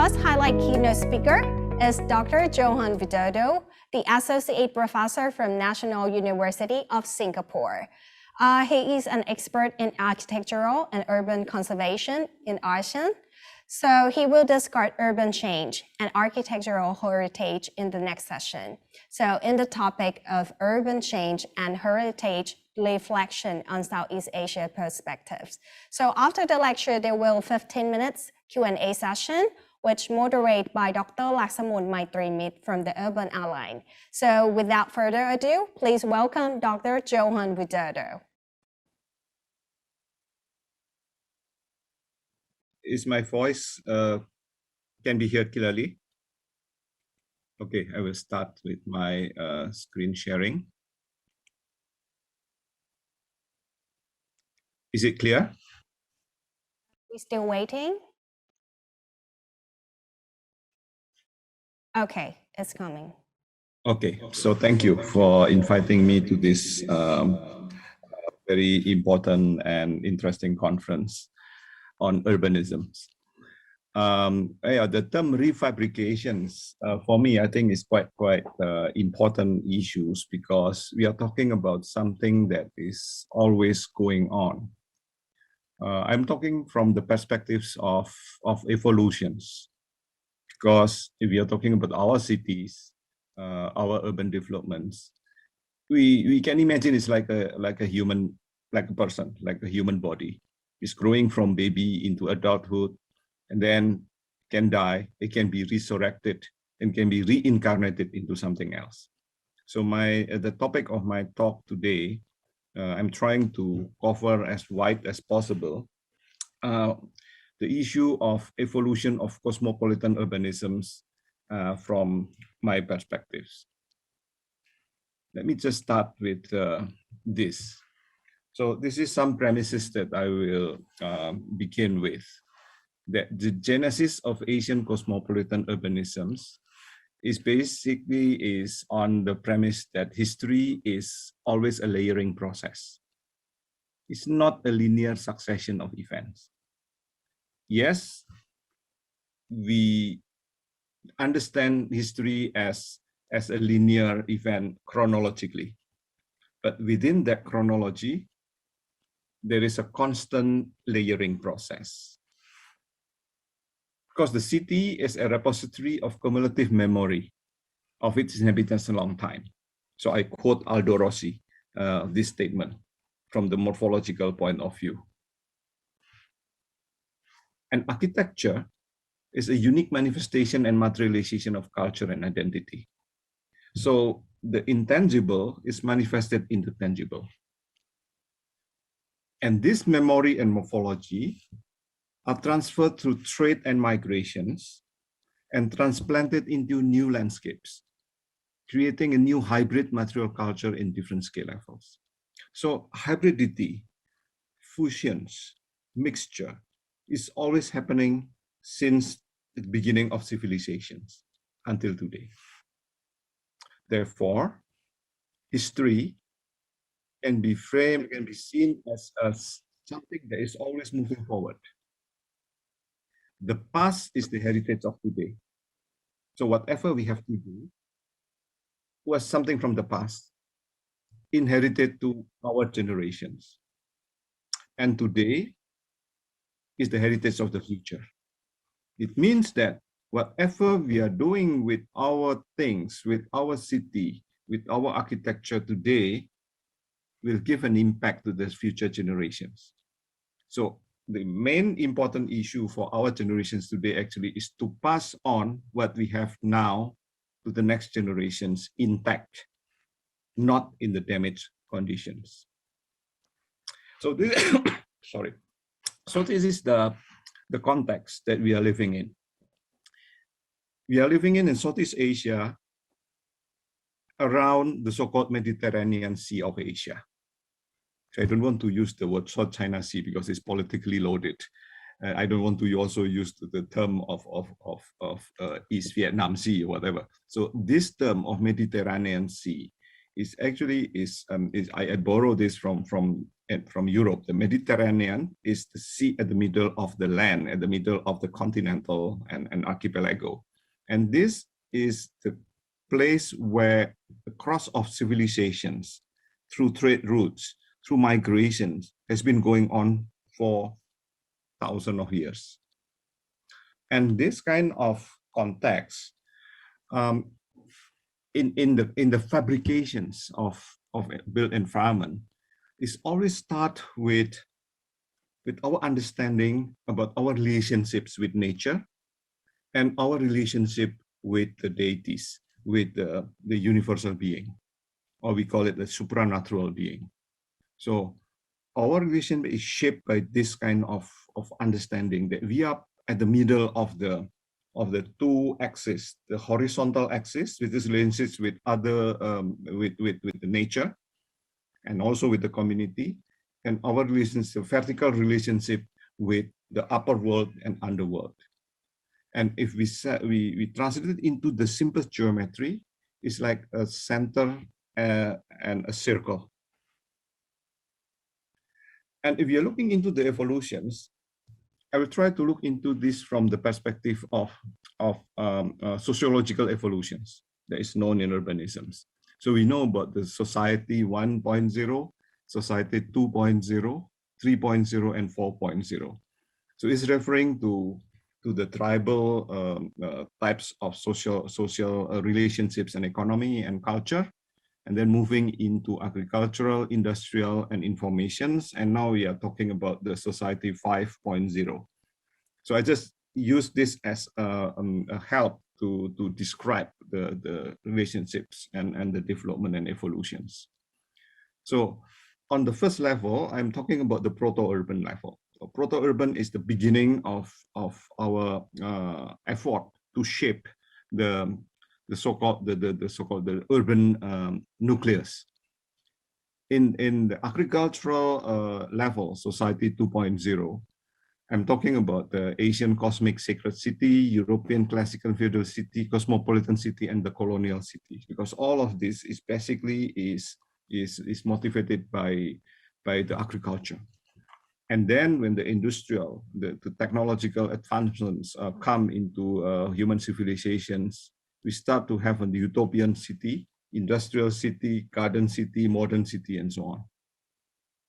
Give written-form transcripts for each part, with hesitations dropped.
first highlight keynote speaker is Dr. Johannes Widodo, the Associate Professor from National University of Singapore. He is an expert in architectural and urban conservation in ASEAN. So he will discuss urban change and architectural heritage in the next session. So in the topic of urban change and heritage reflection on Southeast Asia perspectives. So after the lecture, there will be 15 minutes Q&A session, which moderated by Dr. Laksamun Maitrimit from the Urban Allies. So without further ado, please welcome Dr. Johannes Widodo. Is my voice can be heard clearly? Okay, I will start with my screen sharing. Is it clear? We're still waiting. Okay, it's coming. Okay, so thank you for inviting me to this very important and interesting conference on urbanisms. The term refabrications for me, I think is quite important issues because we are talking about something that is always going on. I'm talking from the perspectives of evolutions, because if we are talking about our cities, our urban developments, we can imagine it's like a human, like a person, like a human body. It's growing from baby into adulthood, and then can die. It can be resurrected and can be reincarnated into something else. So the topic of my talk today, I'm trying to cover as wide as possible the issue of evolution of cosmopolitan urbanisms from my perspectives. Let me just start with this. So this is some premises that I will begin with. That the genesis of Asian cosmopolitan urbanisms is basically on the premise that history is always a layering process. It's not a linear succession of events. Yes, we understand history as a linear event chronologically, but within that chronology, there is a constant layering process. Because the city is a repository of cumulative memory of its inhabitants a long time. So I quote Aldo Rossi, this statement from the morphological point of view. And architecture is a unique manifestation and materialization of culture and identity. So the intangible is manifested in the tangible. And this memory and morphology are transferred through trade and migrations and transplanted into new landscapes, creating a new hybrid material culture in different scale levels. So hybridity, fusions, mixture is always happening since the beginning of civilizations until today. Therefore, history can be framed, can be seen as something that is always moving forward. The past is the heritage of today. So whatever we have to do was something from the past, inherited to our generations. And today is the heritage of the future. It means that whatever we are doing with our things, with our city, with our architecture today, will give an impact to the future generations. So the main important issue for our generations today actually is to pass on what we have now to the next generations intact, not in the damaged conditions. So this, sorry. So this is the context that we are living in. We are living in Southeast Asia around the so-called Mediterranean Sea of Asia. So I don't want to use the word South China Sea because it's politically loaded. I don't want to also use the term of East Vietnam Sea or whatever. So this term of Mediterranean Sea is actually I borrow this from Europe. The Mediterranean is the sea at the middle of the land, at the middle of the continental and archipelago. And this is the place where the cross of civilizations through trade routes, through migrations, has been going on for thousands of years. And this kind of context, in the fabrications of built environment, is always start with our understanding about our relationships with nature and our relationship with the deities, with the universal being, or we call it the supranatural being. So our relation is shaped by this kind of understanding that we are at the middle of the two axes, the horizontal axis, with this relationships with other with the nature and also with the community, and our relationship, vertical relationship with the upper world and underworld. And if we translate it into the simplest geometry, it's like a center and a circle. And if you're looking into the evolutions, I will try to look into this from the perspective of sociological evolutions that is known in urbanisms. So we know about the society 1.0, society 2.0, 3.0, and 4.0. So it's referring to the tribal types of social relationships and economy and culture, and then moving into agricultural, industrial, and informations. And now we are talking about the society 5.0. So I just use this as a help to describe the relationships and the development and evolutions. So on the first level, I'm talking about the proto-urban level. So proto-urban is the beginning of our effort to shape the so-called the urban nucleus. In the agricultural level, society 2.0, I'm talking about the Asian cosmic sacred city, European classical feudal city, cosmopolitan city, and the colonial city, because all of this is basically is motivated by the agriculture. And then when the industrial, the technological advancements come into human civilizations, we start to have a utopian city, industrial city, garden city, modern city, and so on.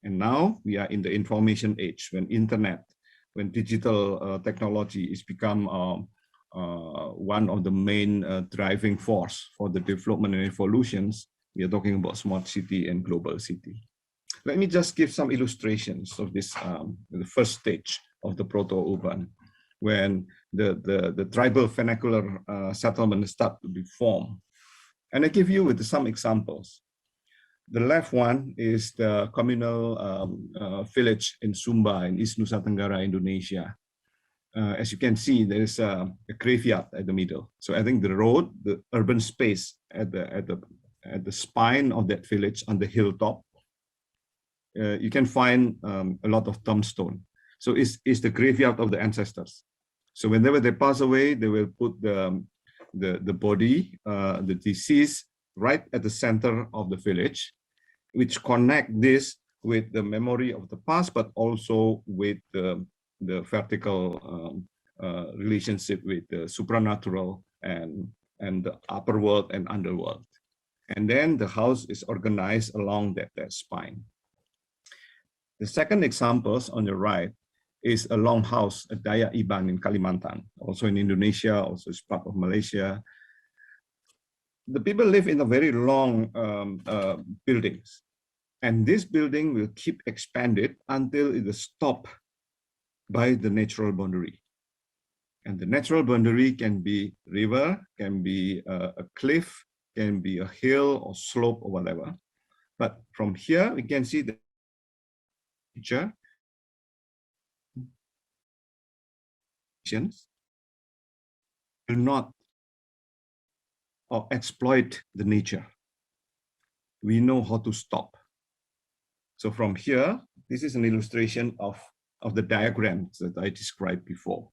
And now we are in the information age, when internet, when digital technology is become one of the main driving force for the development and evolutions. We are talking about smart city and global city. Let me just give some illustrations of this, the first stage of the proto-urban, when the tribal vernacular settlement start to be formed. And I give you with some examples. The left one is the communal village in Sumba in East Nusa Tenggara, Indonesia. As you can see, there is a graveyard at the middle. So I think the road, the urban space at the spine of that village on the hilltop, you can find a lot of tombstone. So it's the graveyard of the ancestors. So whenever they pass away, they will put the body, the deceased, right at the center of the village, which connect this with the memory of the past, but also with the vertical relationship with the supernatural and the upper world and underworld. And then the house is organized along that spine. The second examples on the right is a longhouse at Dayak Iban in Kalimantan, also in Indonesia, also is part of Malaysia. The people live in a very long buildings, and this building will keep expanded until it is stopped by the natural boundary. And the natural boundary can be river, can be a cliff, can be a hill or slope or whatever. But from here, we can see the picture. Will not or exploit the nature. We know how to stop. So from here, this is an illustration of the diagrams that I described before.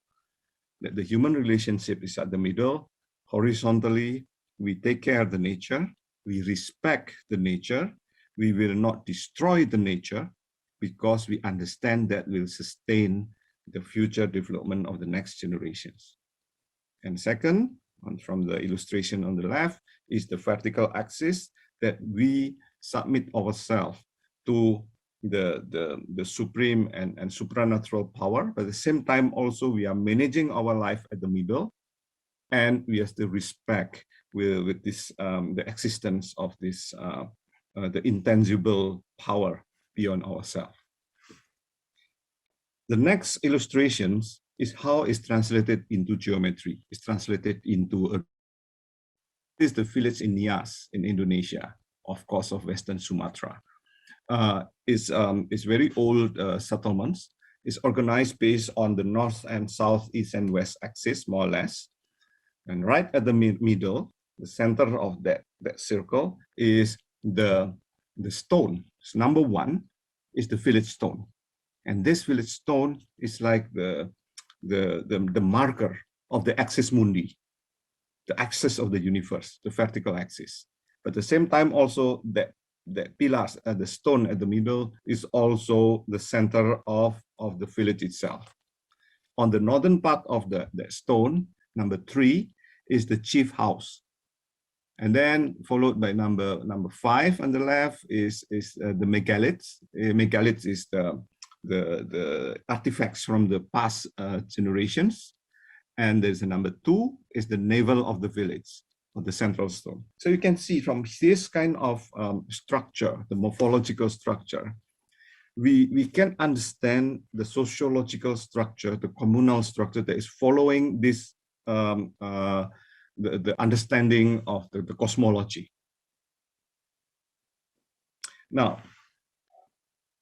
That the human relationship is at the middle. Horizontally, we take care of the nature. we respect the nature, we will not destroy the nature, because we understand that will sustain the future development of the next generations. And second, from the illustration on the left, is the vertical axis that we submit ourselves to the supreme and supranatural power. But at the same time, also we are managing our life at the middle, and we have to respect with this the existence of this the intangible power beyond ourselves. The next illustrations is how it's translated into geometry. It's translated into this is the village in Nias in Indonesia, of course, of Western Sumatra. It's very old settlements. It's organized based on the north and south, east and west axis, more or less. And right at the middle, the center of that circle is the stone. So number one is the village stone. And this village stone is like the marker of the axis mundi, the axis of the universe, the vertical axis. But at the same time, also that pillars at the stone at the middle is also the center of the village itself. On the northern part of the stone, number 3 is the chief house. And then followed by number 5 on the left is the megaliths. Megaliths is the artifacts from the past generations. And there's a number 2 is the navel of the village, or the central stone. So you can see from this kind of structure, the morphological structure, we can understand the sociological structure, the communal structure that is following this the understanding of the cosmology. Now,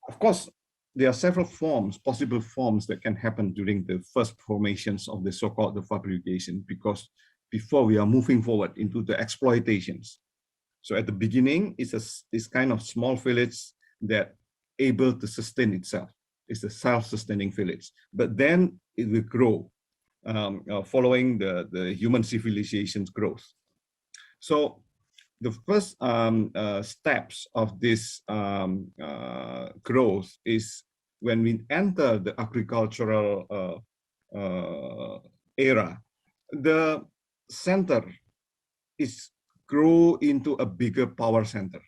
of course, there are several forms, possible forms that can happen during the first formations of the so-called the fabrication, because before we are moving forward into the exploitations. So at the beginning, it's this kind of small village that able to sustain itself. It's a self-sustaining village, but then it will grow following the human civilization's growth. So the first steps of this growth is when we enter the agricultural era, the center is grow into a bigger power center.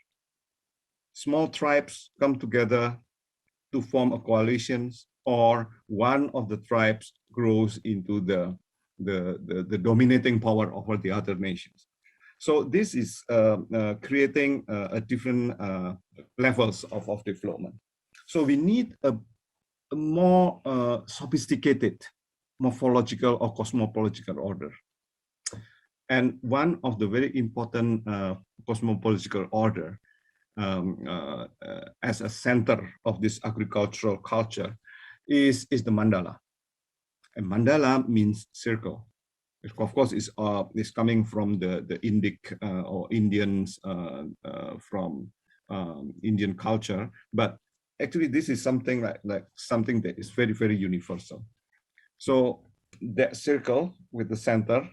Small tribes come together to form a coalition, or one of the tribes grows into the dominating power over the other nations. So this is creating a different levels of development. So we need a more sophisticated morphological or cosmological order. And one of the very important cosmological order as a center of this agricultural culture is the mandala. And mandala means circle. Of course, is coming from the Indic or Indians from Indian culture, but actually this is something like something that is very, very universal. So that circle with the center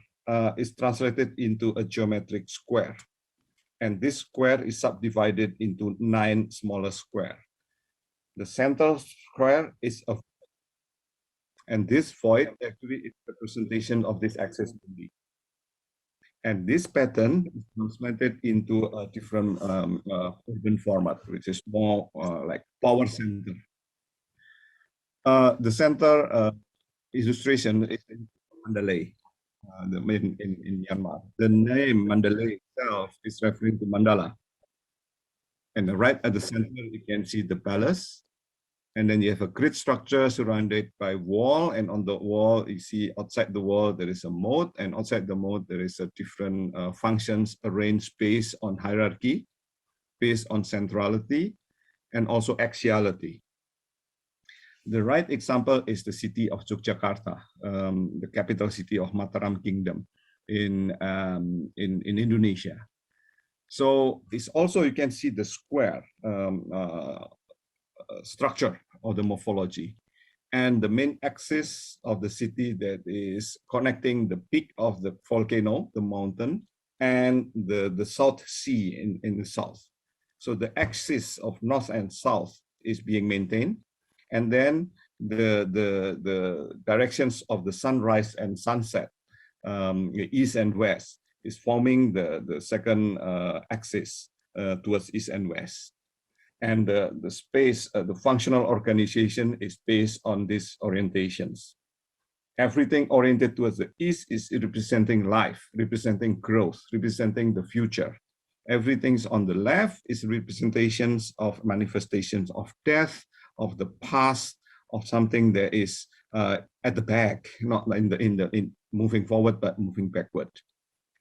is translated into a geometric square, and this square is subdivided into 9 smaller squares. The central square is a, and this void actually is the representation of this axis mundi. And this pattern is translated into a different urban format, which is more like power center. The center illustration is in Mandalay, the main in Myanmar. The name Mandalay itself is referring to mandala. And right at the center, you can see the palace. And then you have a grid structure surrounded by wall, and on the wall, you see outside the wall, there is a moat, and outside the moat, there is a different functions arranged based on hierarchy, based on centrality, and also axiality. The right example is the city of Yogyakarta, the capital city of Mataram Kingdom in Indonesia. So it's also, you can see the square structure of the morphology, and the main axis of the city that is connecting the peak of the volcano, the mountain, and the South Sea in the south. So the axis of north and south is being maintained, and then the directions of the sunrise and sunset, east and west, is forming the second axis towards east and west. And the space, the functional organization is based on these orientations. Everything oriented towards the east is representing life, representing growth, representing the future. Everything's on the left is representations of manifestations of death, of the past, of something that is at the back, not in moving forward, but moving backward.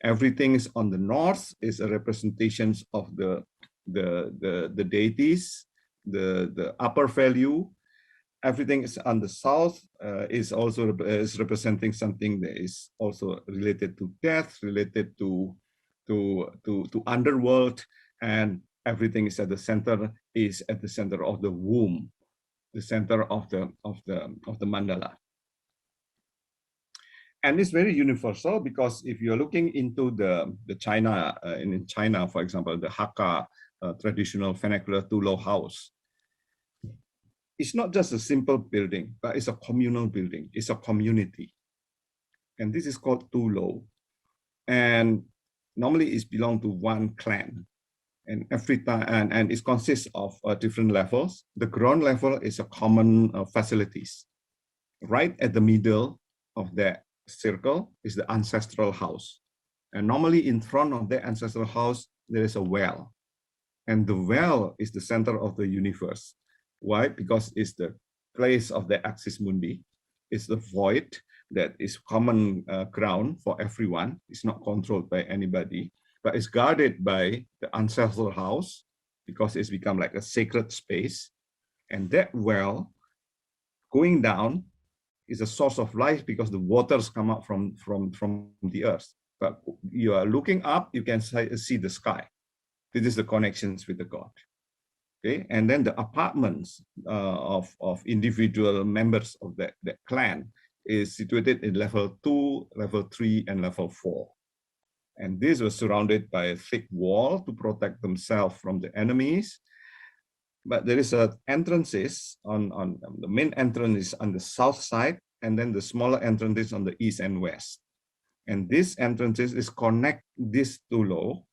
Everything is on the north is a representations of the deities, the upper value. Everything is on the south is also representing something that is also related to death, related to underworld, and everything is at the center of the womb, the center of the mandala. And it's very universal because if you're looking into the China, in China, for example, the Hakka traditional vernacular Tulo house, it's not just a simple building, but it's a communal building. It's a community. And this is called Tulo. And normally it's belong to one clan. And every time, and it consists of different levels. The ground level is a common facilities. Right at the middle of that circle is the ancestral house. And normally in front of the ancestral house, there is a well. And the well is the center of the universe. Why? Because it's the place of the axis mundi. It's the void that is common ground for everyone. It's not controlled by anybody, but it's guarded by the ancestral house because it's become like a sacred space. And that well going down is a source of life because the waters come up from the earth. But you are looking up, you can see the sky. This is the connections with the God. Okay, and then the apartments of individual members of that clan is situated in level 2, level 3, and level 4. And these were surrounded by a thick wall to protect themselves from the enemies. But there is entrances on the main entrance is on the south side, and then the smaller entrance is on the east and west. And these entrances is connect this Tulo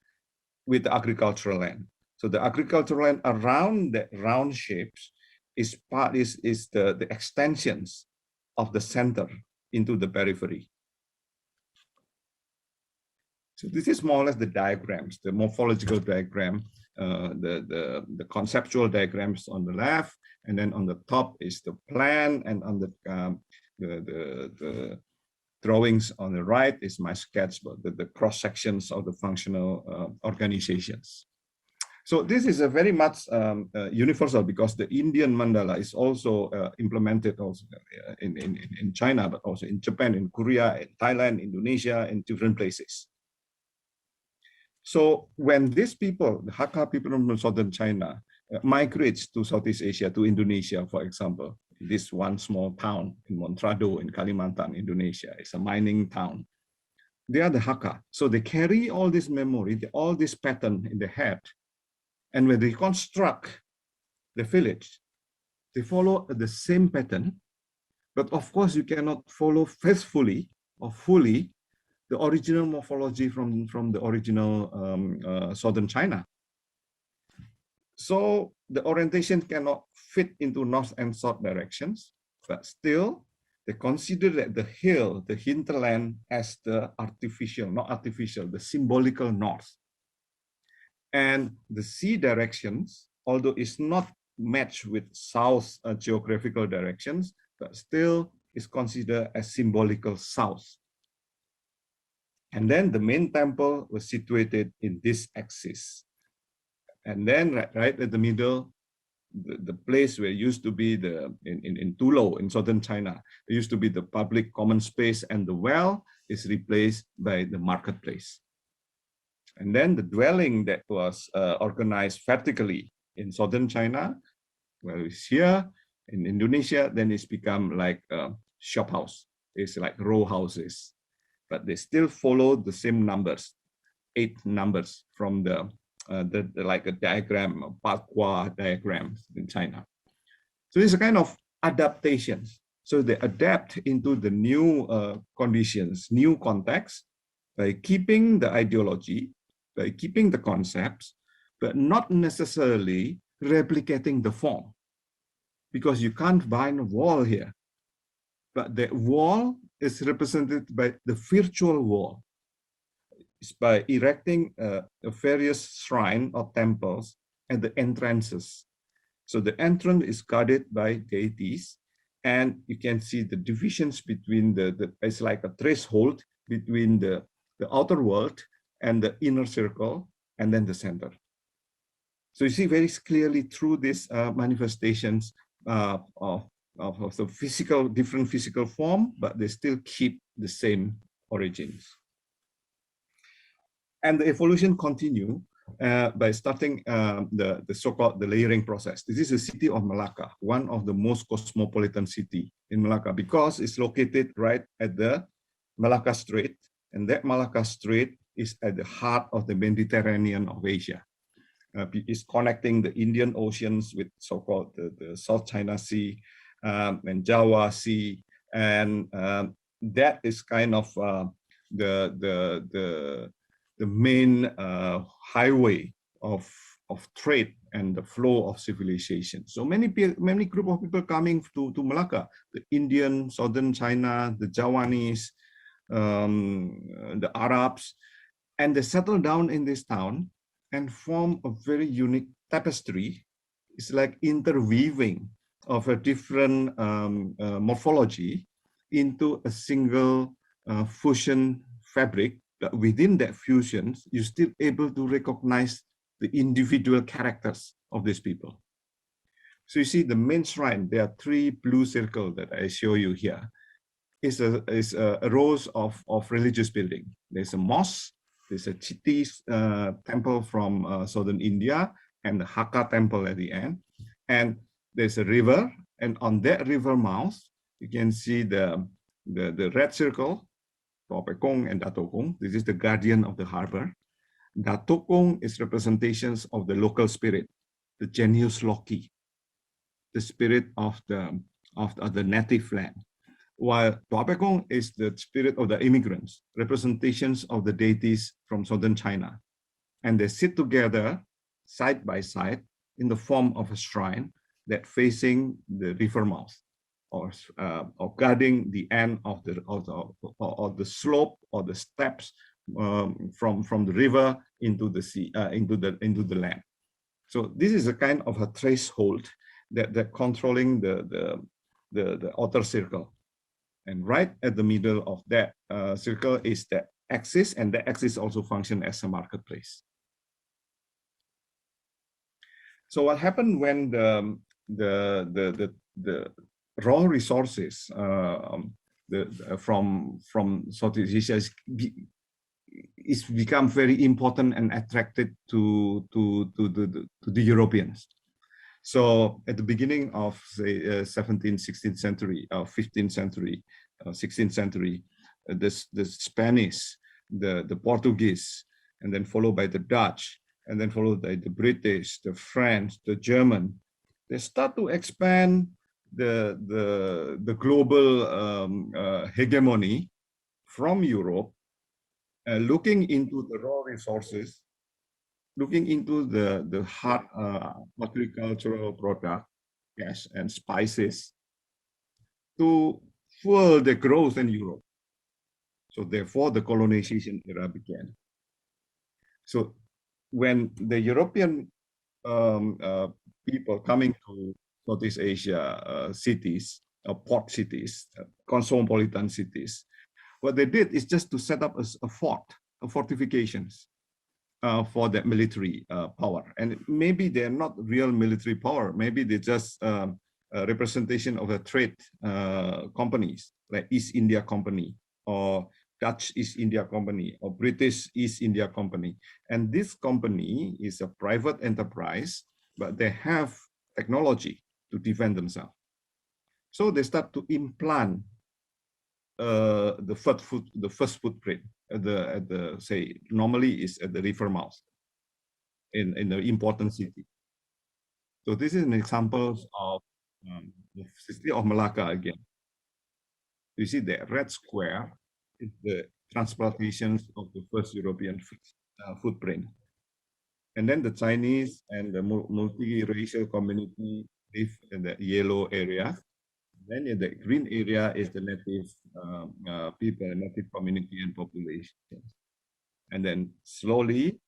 with the agricultural land. So the agricultural land around the round shapes is the extensions of the center into the periphery. So this is more or less the diagrams, the morphological diagram, the conceptual diagrams on the left, and then on the top is the plan, and on the drawings on the right is my sketch, but the cross sections of the functional organizations. So this is a very much universal because the Indian mandala is also implemented also in China, but also in Japan, in Korea, in Thailand, Indonesia, in different places. So when these people, the Hakka people from southern China, migrates to Southeast Asia, to Indonesia, for example, this one small town in Montrado in Kalimantan, Indonesia, it's a mining town. They are the Hakka. So they carry all this memory, all this pattern in their head. And when they construct the village, they follow the same pattern. But of course, you cannot follow faithfully or fully the original morphology from the original southern China. So the orientation cannot fit into north and south directions, but still they consider that the hill, the hinterland, as the artificial, not artificial, the symbolical north. And the sea directions, although it's not matched with south geographical directions, but still is considered as symbolical south. And then the main temple was situated in this axis. And then right at the middle, the place where used to be in Tulo, in southern China, there used to be the public common space, and the well is replaced by the marketplace. And then the dwelling that was organized vertically in southern China, well, it's here in Indonesia, then it's become like a shop house. It's like row houses, but they still follow the same numbers. 8 numbers from the like a diagram, a Pakwa diagrams in China. So it's a kind of adaptation. So they adapt into the new conditions, new context, by keeping the ideology, by keeping the concepts, but not necessarily replicating the form. Because you can't bind a wall here. But the wall is represented by the virtual wall. It's by erecting a various shrine or temples at the entrances. So the entrance is guarded by deities, and you can see the divisions between it's like a threshold between the outer world and the inner circle, and then the center. So you see very clearly through these manifestations of the physical, different physical form, but they still keep the same origins. And the evolution continue by starting the so-called the layering process. This is the city of Malacca, one of the most cosmopolitan city in Malacca, because it's located right at the Malacca Strait, and that Malacca Strait is at the heart of the Mediterranean of Asia. It's connecting the Indian Oceans with so-called the South China Sea and Java Sea, and that is kind of the main highway of trade and the flow of civilization. So many group of people coming to Malacca, the Indian, Southern China, the Javanese, the Arabs, and they settle down in this town and form a very unique tapestry. It's like interweaving of a different morphology into a single fusion fabric. But within that fusion, you're still able to recognize the individual characters of these people. So you see the main shrine, there are 3 blue circles that I show you here. Is a rows of religious building. There's a mosque, there's a Chitti temple from southern India, and the Hakka temple at the end. And there's a river, and on that river mouth, you can see the red circle, Topekong and Datokong. This is the guardian of the harbor. Datokong is representations of the local spirit, the genius loci, the spirit of the native land. While Topekong is the spirit of the immigrants, representations of the deities from southern China. And they sit together side by side in the form of a shrine that facing the river mouth, or guarding the end of the slope or the steps from the river into the sea, into the land. So this is a kind of a threshold that controlling the outer circle. And right at the middle of that circle is the axis, and the axis also function as a marketplace. So what happened when the raw resources from Southeast Asia is become very important and attracted to the Europeans. So at the beginning of the 17th, 16th century, 15th century, 16th century, the Spanish, the Portuguese, and then followed by the Dutch, and then followed by the British, the French, the German, they start to expand the global hegemony from Europe, looking into the raw resources, looking into the hard agricultural product, gas and spices, to fuel the growth in Europe. So therefore, the colonization era began. So when the European people coming to Southeast Asia cities, port cities, cosmopolitan cities, what they did is just to set up a fort, fortifications for the military power. And maybe they're not real military power. Maybe they're just a representation of a trade companies like East India Company or Dutch East India Company or British East India Company. And this company is a private enterprise, but they have technology to defend themselves. So they start to implant the first footprint. at the say normally is at the river mouth in the important city. So this is an example of the city of Malacca again. You see the red square is the transplantations of the first European footprint. And then the Chinese and the multiracial community live in the yellow area. Then in the green area is the native people, native community and population. And then slowly,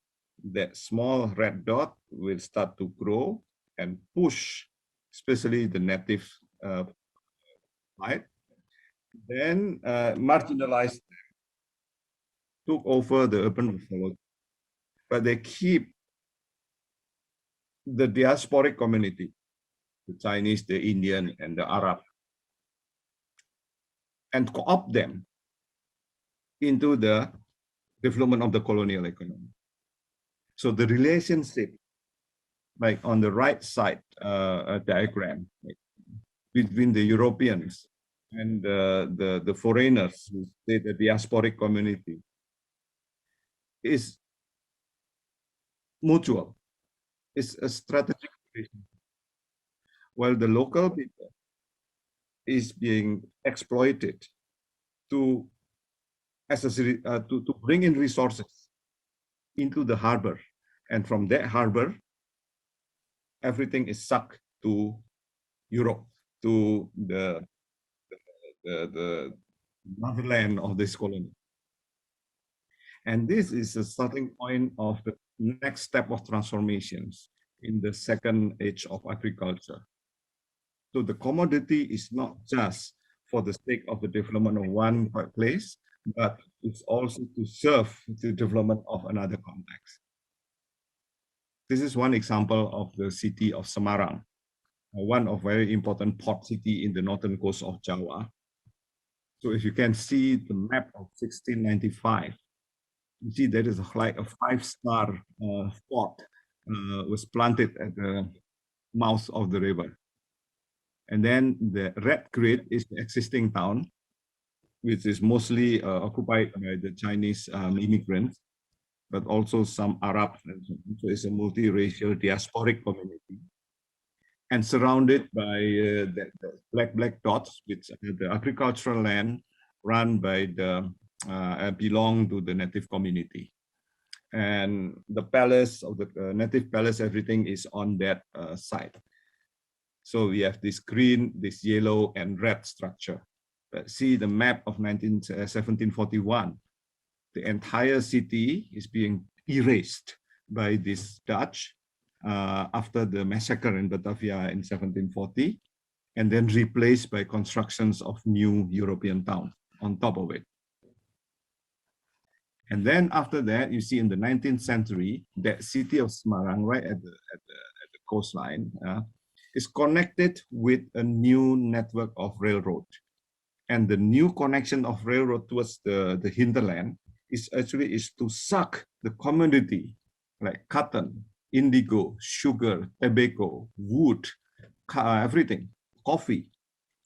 that small red dot will start to grow and push, especially the native side. Then marginalized took over the urban revolution, but they keep the diasporic community, the Chinese, the Indian, and the Arab, and co-opt them into the development of the colonial economy. So the relationship, like on the right side diagram, like between the Europeans and the foreigners, the diasporic community, is mutual. It's a strategic relationship. While the local people is being exploited to bring in resources into the harbor, and from that harbor, everything is sucked to Europe, to the motherland of this colony. And this is a starting point of the next step of transformations in the second age of agriculture. So the commodity is not just for the sake of the development of one place, but it's also to serve the development of another context. This is one example of the city of Semarang, one of very important port city in the northern coast of Java. So if you can see the map of 1695, you see there is like a 5-star fort was planted at the mouth of the river. And then the red grid is the existing town, which is mostly occupied by the Chinese immigrants, but also some Arabs. So it's a multiracial diasporic community. And surrounded by the black dots, which are the agricultural land run by the belong to the native community. And the palace of the native palace, everything is on that side. So we have this green, this yellow, and red structure. But see the map of 1741. The entire city is being erased by this Dutch after the massacre in Batavia in 1740, and then replaced by constructions of new European towns on top of it. And then after that, you see in the 19th century, that city of Semarang, right at the coastline, is connected with a new network of railroad. And the new connection of railroad towards the hinterland is actually to suck the commodity like cotton, indigo, sugar, tobacco, wood, everything, coffee,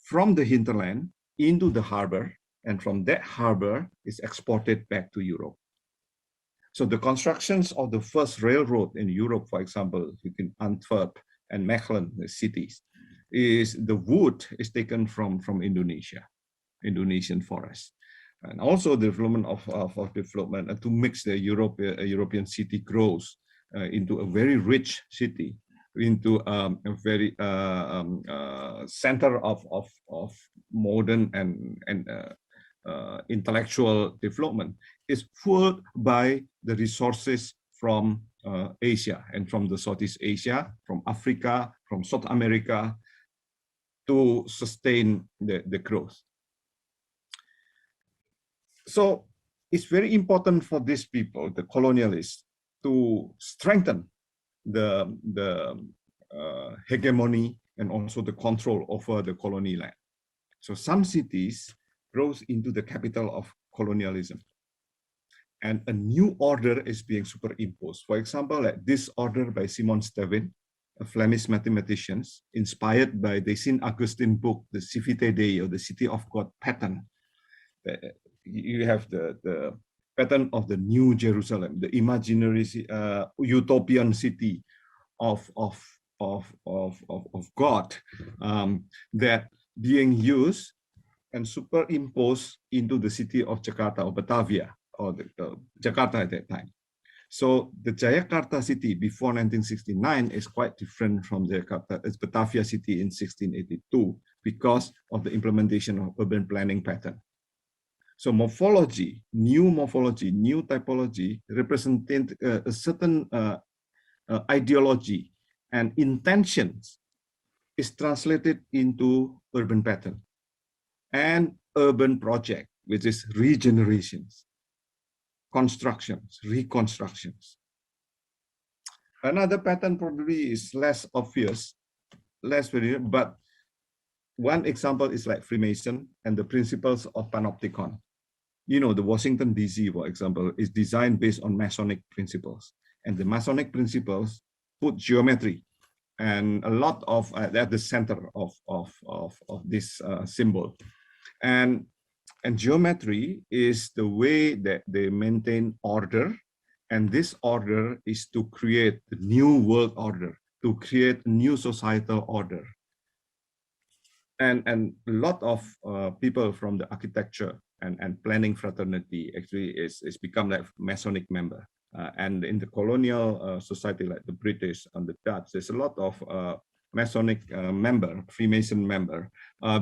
from the hinterland into the harbor, and from that harbor is exported back to Europe. So the constructions of the first railroad in Europe, for example, between Antwerp and Mechelen, the cities, is the wood is taken from Indonesia, Indonesian forest. And also the development of development to mix the European city grows into a very rich city, into a very center of modern and intellectual development, is fueled by the resources from Asia and from the Southeast Asia, from Africa, from South America, to sustain the growth. So it's very important for these people, the colonialists, to strengthen the hegemony and also the control over the colony land. So some cities grows into the capital of colonialism, and a new order is being superimposed. For example, like this order by Simon Stevin, a Flemish mathematician, inspired by the Saint Augustine book, the Civite Dei, or the City of God pattern. You have the pattern of the New Jerusalem, the imaginary utopian city of God, that being used and superimposed into the city of Jakarta or Batavia, or Jakarta at that time. So the Jayakarta city before 1969 is quite different from Jakarta's Batavia city in 1682 because of the implementation of urban planning pattern. So morphology, new typology representing a certain ideology and intentions is translated into urban pattern and urban project, which is regenerations, constructions, reconstructions. Another pattern probably is less obvious, less familiar, but one example is like Freemason and the principles of panopticon. You know, the Washington DC, for example, is designed based on Masonic principles, and the Masonic principles put geometry and a lot of at the center of this symbol, and geometry is the way that they maintain order, and this order is to create the new world order, to create a new societal order. And a lot of people from the architecture and planning fraternity actually is become like Masonic member. And in the colonial society like the British and the Dutch, there's a lot of Masonic member, Freemason member,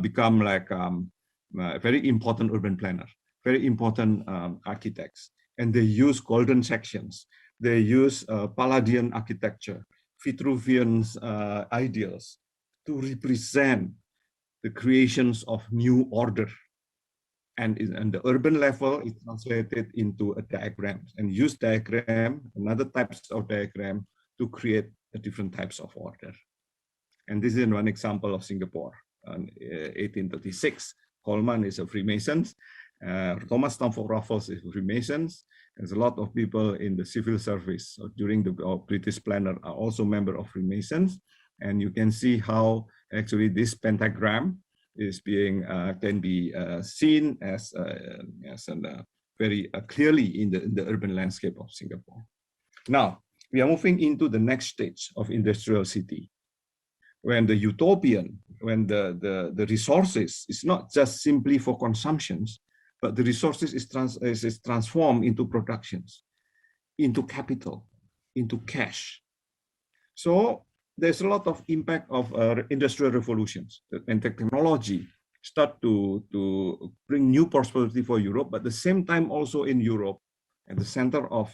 become like a very important urban planner, very important architects. And they use golden sections. They use Palladian architecture, Vitruvian's ideals to represent the creations of new order. And the urban level is translated into a diagram, and use diagram, another types of diagram to create a different types of order. And this is one example of Singapore. In 1836, Coleman is a Freemason. Thomas Stamford Raffles is Freemasons. There's a lot of people in the civil service during the British planner are also member of Freemasons. And you can see how actually this pentagram is being can be seen as very clearly in the urban landscape of Singapore. Now we are moving into the next stage of industrial city, when the utopian, when the resources is not just simply for consumptions, but the resources is transformed into productions, into capital, into cash. So there's a lot of impact of industrial revolutions, and technology start to bring new prosperity for Europe, but at the same time also in Europe, at the center of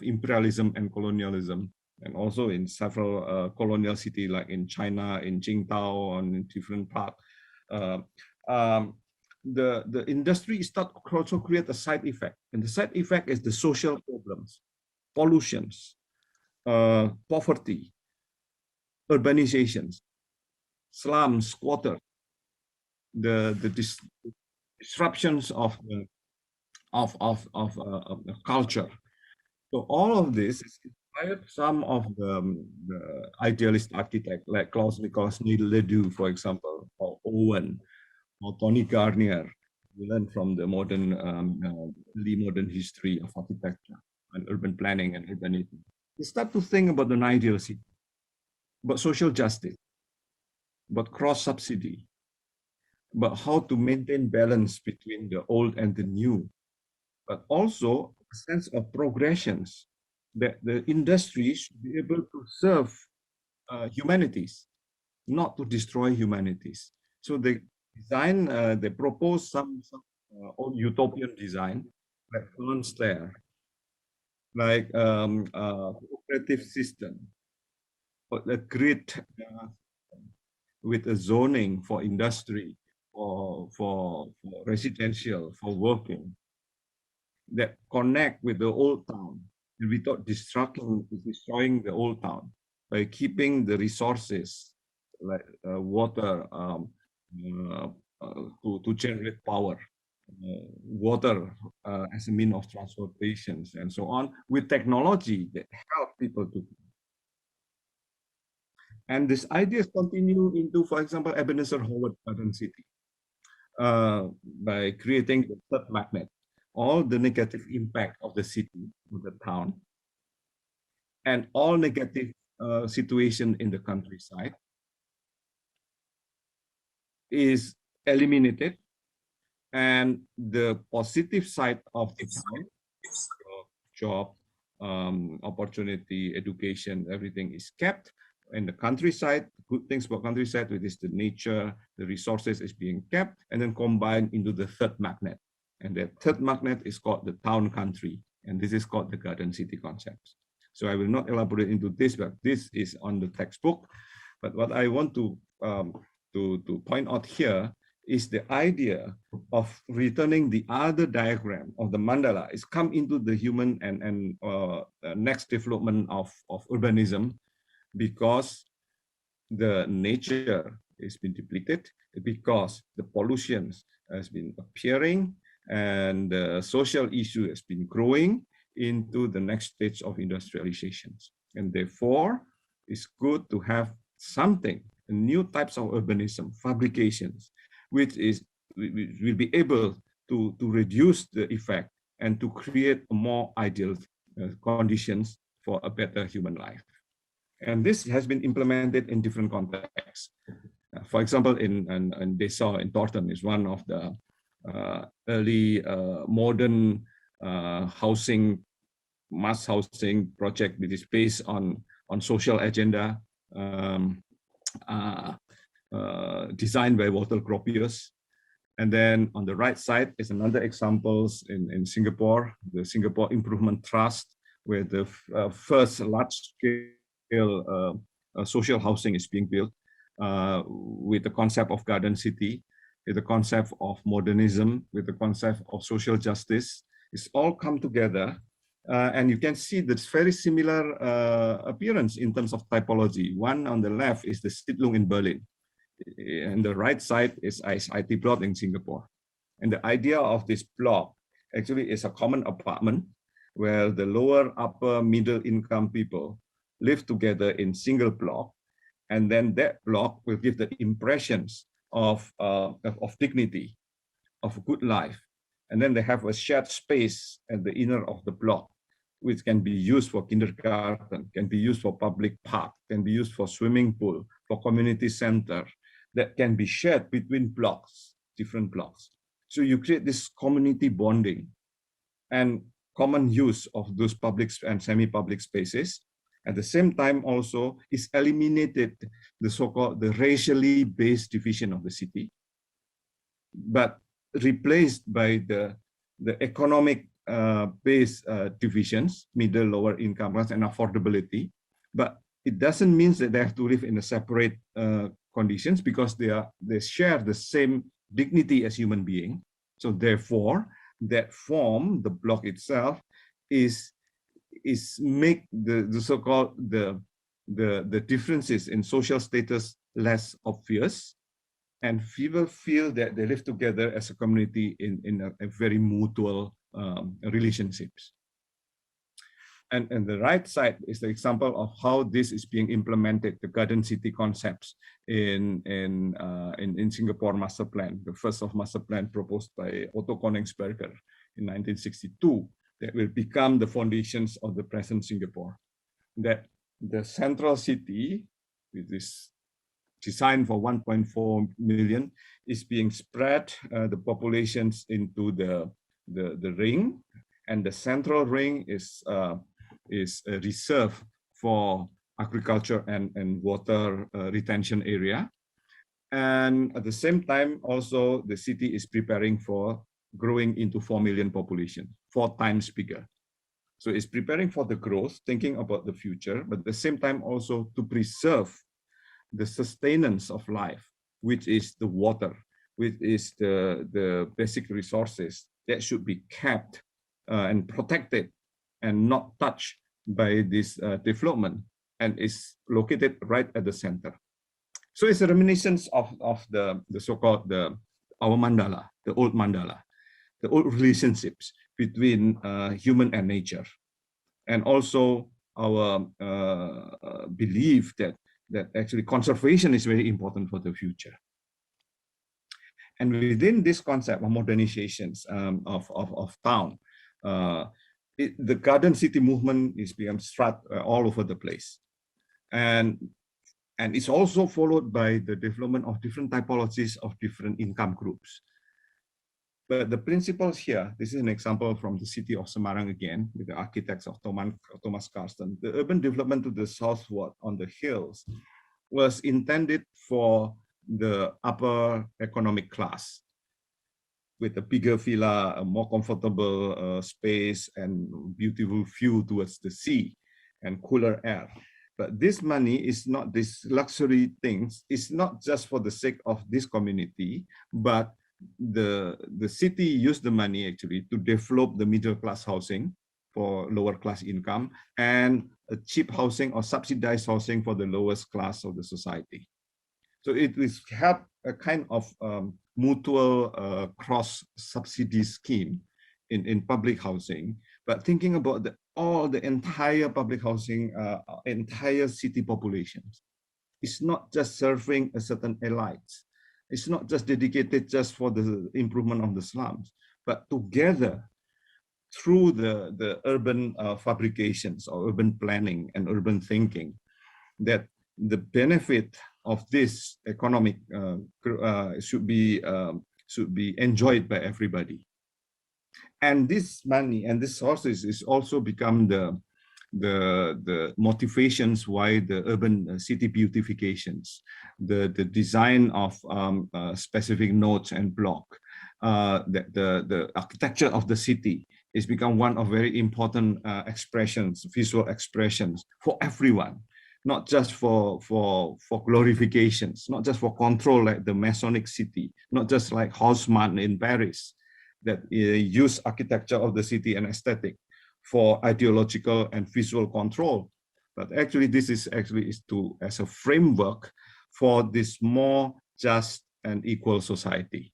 imperialism and colonialism, and also in several colonial cities like in China, in Qingdao, and in different parts. The industry start also create a side effect, and the side effect is the social problems, pollutions, poverty, urbanizations, slums, squatters, the disruptions of culture. So all of this is inspired some of the idealist architects like Claus Nicolas Ledoux, for example, or Owen, or Tony Garnier. We learn from the modern, early modern history of architecture and urban planning and urbanism. We start to think about an ideal city, but social justice, but cross-subsidy, but how to maintain balance between the old and the new, but also a sense of progressions, that the industry should be able to serve humanities, not to destroy humanities. So they design, they propose some old utopian design, like Stair, like cooperative system, but a grid with a zoning for industry, for residential, for working, that connect with the old town, and without destroying the old town, by keeping the resources like water to generate power, water as a mean of transportation, and so on, with technology that help people to. And these ideas continue into, for example, Ebenezer Howard Garden City, by creating the third magnet. all the negative impact of the city, of the town, and all negative situation in the countryside is eliminated, and the positive side of the town, job, opportunity, education, everything is kept. In the countryside, good things about countryside, which is the nature, the resources is being kept, and then combined into the third magnet. And the third magnet is called the town country, and this is called the garden city concepts. So I will not elaborate into this, but this is on the textbook. But what I want to point out here is the idea of returning the other diagram of the mandala is come into the human and next development of urbanism, because the nature has been depleted, because the pollution has been appearing, and the social issue has been growing into the next stage of industrializations. And therefore, it's good to have something, new types of urbanism, fabrications, which will be able to reduce the effect and to create more ideal conditions for a better human life. And this has been implemented in different contexts. For example, in Desa in Thornton is one of the early modern housing, mass housing project, which is based on social agenda, designed by Walter Gropius. And then on the right side is another examples in Singapore, the Singapore Improvement Trust, where the first large-scale social housing is being built with the concept of garden city, with the concept of modernism, with the concept of social justice. It's all come together. And you can see this very similar appearance in terms of typology. One on the left is the Siedlung in Berlin. And the right side is IT block in Singapore. And the idea of this block actually is a common apartment where the lower, upper, middle income people live together in single block. And then that block will give the impressions of dignity, of a good life. And then they have a shared space at the inner of the block, which can be used for kindergarten, can be used for public park, can be used for swimming pool, for community center, that can be shared between blocks, different blocks. So you create this community bonding and common use of those public and semi-public spaces. At the same time also is eliminated the so-called the racially based division of the city, but replaced by the economic based divisions, middle, lower income class, and affordability. But it doesn't mean that they have to live in a separate conditions, because they share the same dignity as human beings. So therefore, that form, the block itself, is make the so-called the differences in social status less obvious, and people feel that they live together as a community in a very mutual relationships. And the right side is the example of how this is being implemented, the garden city concepts in Singapore master plan, the first of master plan proposed by Otto Koningsberger in 1962, that will become the foundations of the present Singapore. That the central city, which is designed for 1.4 million, is being spread the populations into the ring, and the central ring is reserved for agriculture and water retention area. And at the same time, also the city is preparing for growing into 4 million population, 4 times bigger. So it's preparing for the growth, thinking about the future, but at the same time also to preserve the sustenance of life, which is the water, which is the basic resources that should be kept and protected and not touched by this development, and is located right at the center. So it's a reminiscence of the so-called our mandala, the old relationships between human and nature, and also our belief that actually conservation is very important for the future. And within this concept of modernizations of town, the garden city movement is become struck all over the place. And it's also followed by the development of different typologies of different income groups. But the principles here, this is an example from the city of Semarang again, with the architects of Thomas Karsten. The urban development to the southward on the hills was intended for the upper economic class, with a bigger villa, a more comfortable space, and beautiful view towards the sea and cooler air. But this money is not, this luxury things, it's not just for the sake of this community, but the city used the money actually to develop the middle class housing for lower class income and a cheap housing or subsidized housing for the lowest class of the society. So it will help a kind of mutual cross subsidy scheme in public housing, but thinking about all the entire public housing, entire city populations. It's not just serving a certain elites. It's not just dedicated just for the improvement of the slums, but together through the urban fabrications or urban planning and urban thinking, that the benefit of this economic should be enjoyed by everybody. And this money and this sources is also become the motivations why the urban city beautifications, the design of specific nodes and block, the architecture of the city is become one of very important expressions, visual expressions for everyone, not just for glorifications, not just for control like the Masonic city, not just like Haussmann in Paris that use architecture of the city and aesthetic for ideological and visual control. But actually this is as a framework for this more just and equal society.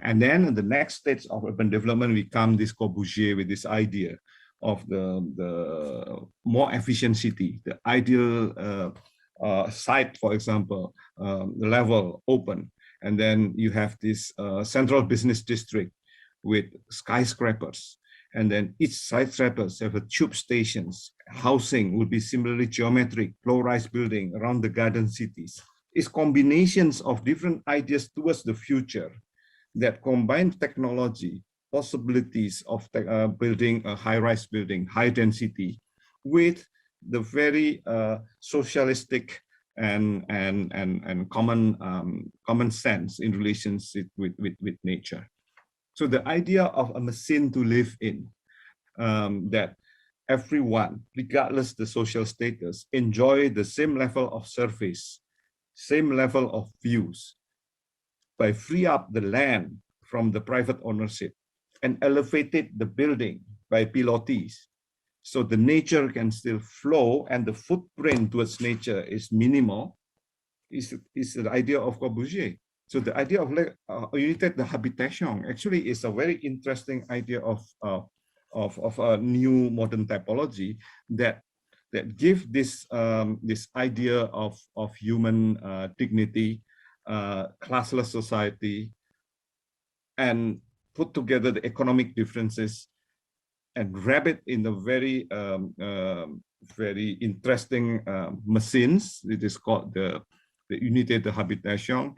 And then in the next stage of urban development, we come this Corbusier with this idea of the more efficient city, the ideal site, for example, the level open. And then you have this central business district with skyscrapers. And then each skyscrapers have a tube stations. Housing will be similarly geometric, low-rise building around the garden cities. It's combinations of different ideas towards the future that combine technology, possibilities of building a high-rise building, high density, with the very socialistic and common sense in relationship with nature. So the idea of a machine to live in, that everyone, regardless the social status, enjoy the same level of service, same level of views, by free up the land from the private ownership and elevated the building by pilotis. So the nature can still flow and the footprint towards nature is minimal, is the idea of Corbusier. So the idea of unité de habitation actually is a very interesting idea of a new modern typology that give this this idea of human dignity, classless society, and put together the economic differences and wrap it in the very very interesting machines. It is called the unité de habitation,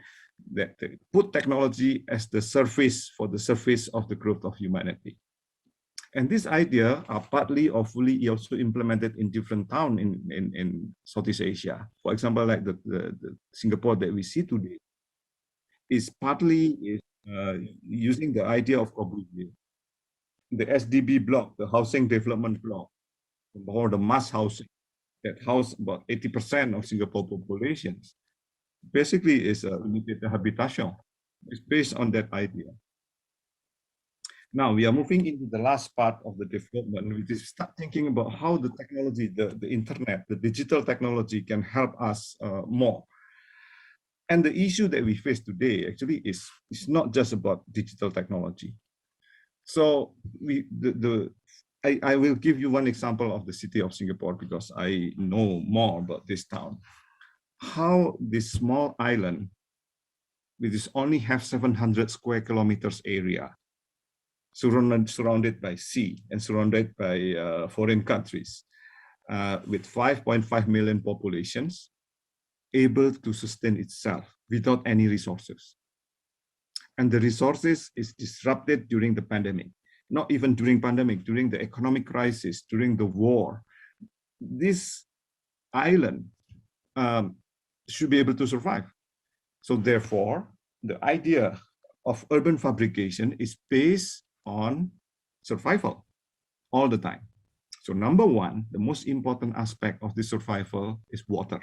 that put technology as the surface for the surface of the growth of humanity. And this idea are partly or fully also implemented in different towns in Southeast Asia. For example, like the Singapore that we see today is partly using the idea of Corbusier. The SDB block, the housing development block, or the mass housing that house about 80% of Singapore populations, basically is a unité de habitation. It's based on that idea. Now we are moving into the last part of the development, which is start thinking about how the technology, the internet, the digital technology can help us more. And the issue that we face today actually is not just about digital technology. So I will give you one example of the city of Singapore because I know more about this town. How this small island which is only have 700 square kilometers area, surrounded by sea and surrounded by foreign countries, with 5.5 million populations, able to sustain itself without any resources. And the resources is disrupted during the pandemic, not even during pandemic, during the economic crisis, during the war. This island should be able to survive. So therefore, the idea of urban fabrication is based on survival all the time. So number one, the most important aspect of the survival is water.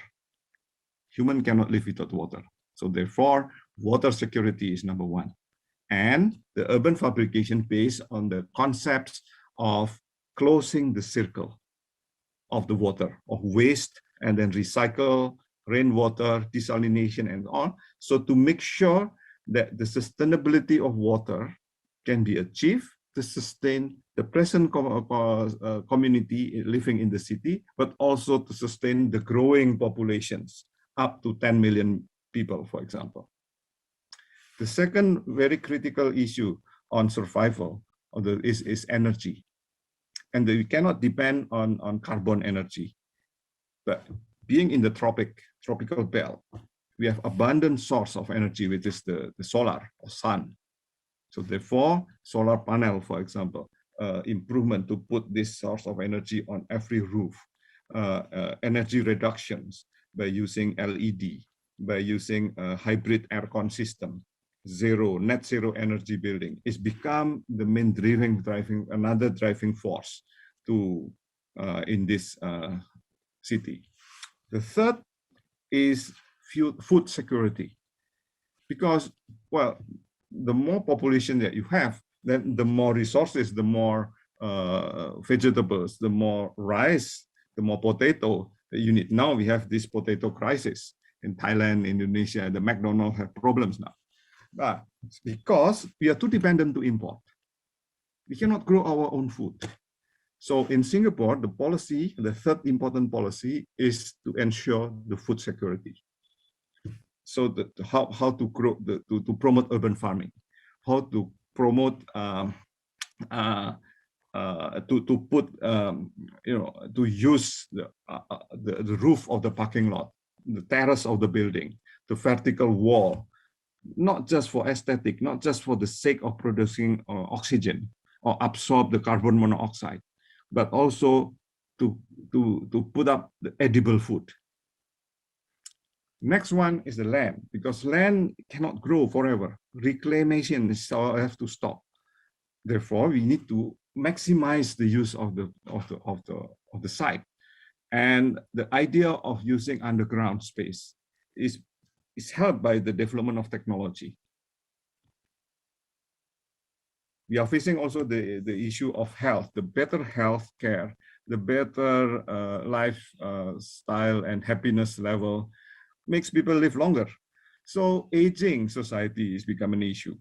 Human cannot live without water. So therefore, water security is number one. And the urban fabrication based on the concepts of closing the circle of the water, of waste, and then recycle, rainwater, desalination, and on. So to make sure that the sustainability of water can be achieved to sustain the present community living in the city, but also to sustain the growing populations up to 10 million people, for example. The second very critical issue on survival is energy. And we cannot depend on carbon energy. But being in the tropical belt, we have abundant source of energy, which is the solar or sun. So therefore, solar panel, for example, improvement to put this source of energy on every roof, energy reductions by using LED, by using a hybrid aircon system, net zero energy building, is become the main another driving force to in this city. The third is food security, because, well, the more population that you have, then the more resources, the more vegetables, the more rice, the more potato that you need. Now we have this potato crisis in Thailand, Indonesia, the McDonald's have problems now. But because we are too dependent to import, we cannot grow our own food. So in Singapore, the policy, the third important policy, is to ensure the food security. So how to grow, to promote urban farming, how to promote to use the roof of the parking lot, the terrace of the building, the vertical wall, not just for aesthetic, not just for the sake of producing oxygen or absorb the carbon monoxide, but also to put up the edible food. Next one is the land, because land cannot grow forever. Reclamation has to stop. Therefore, we need to maximize the use of the site. And the idea of using underground space is helped by the development of technology. We are facing also the issue of health, the better health care, the better lifestyle and happiness level makes people live longer. So aging society is becoming an issue.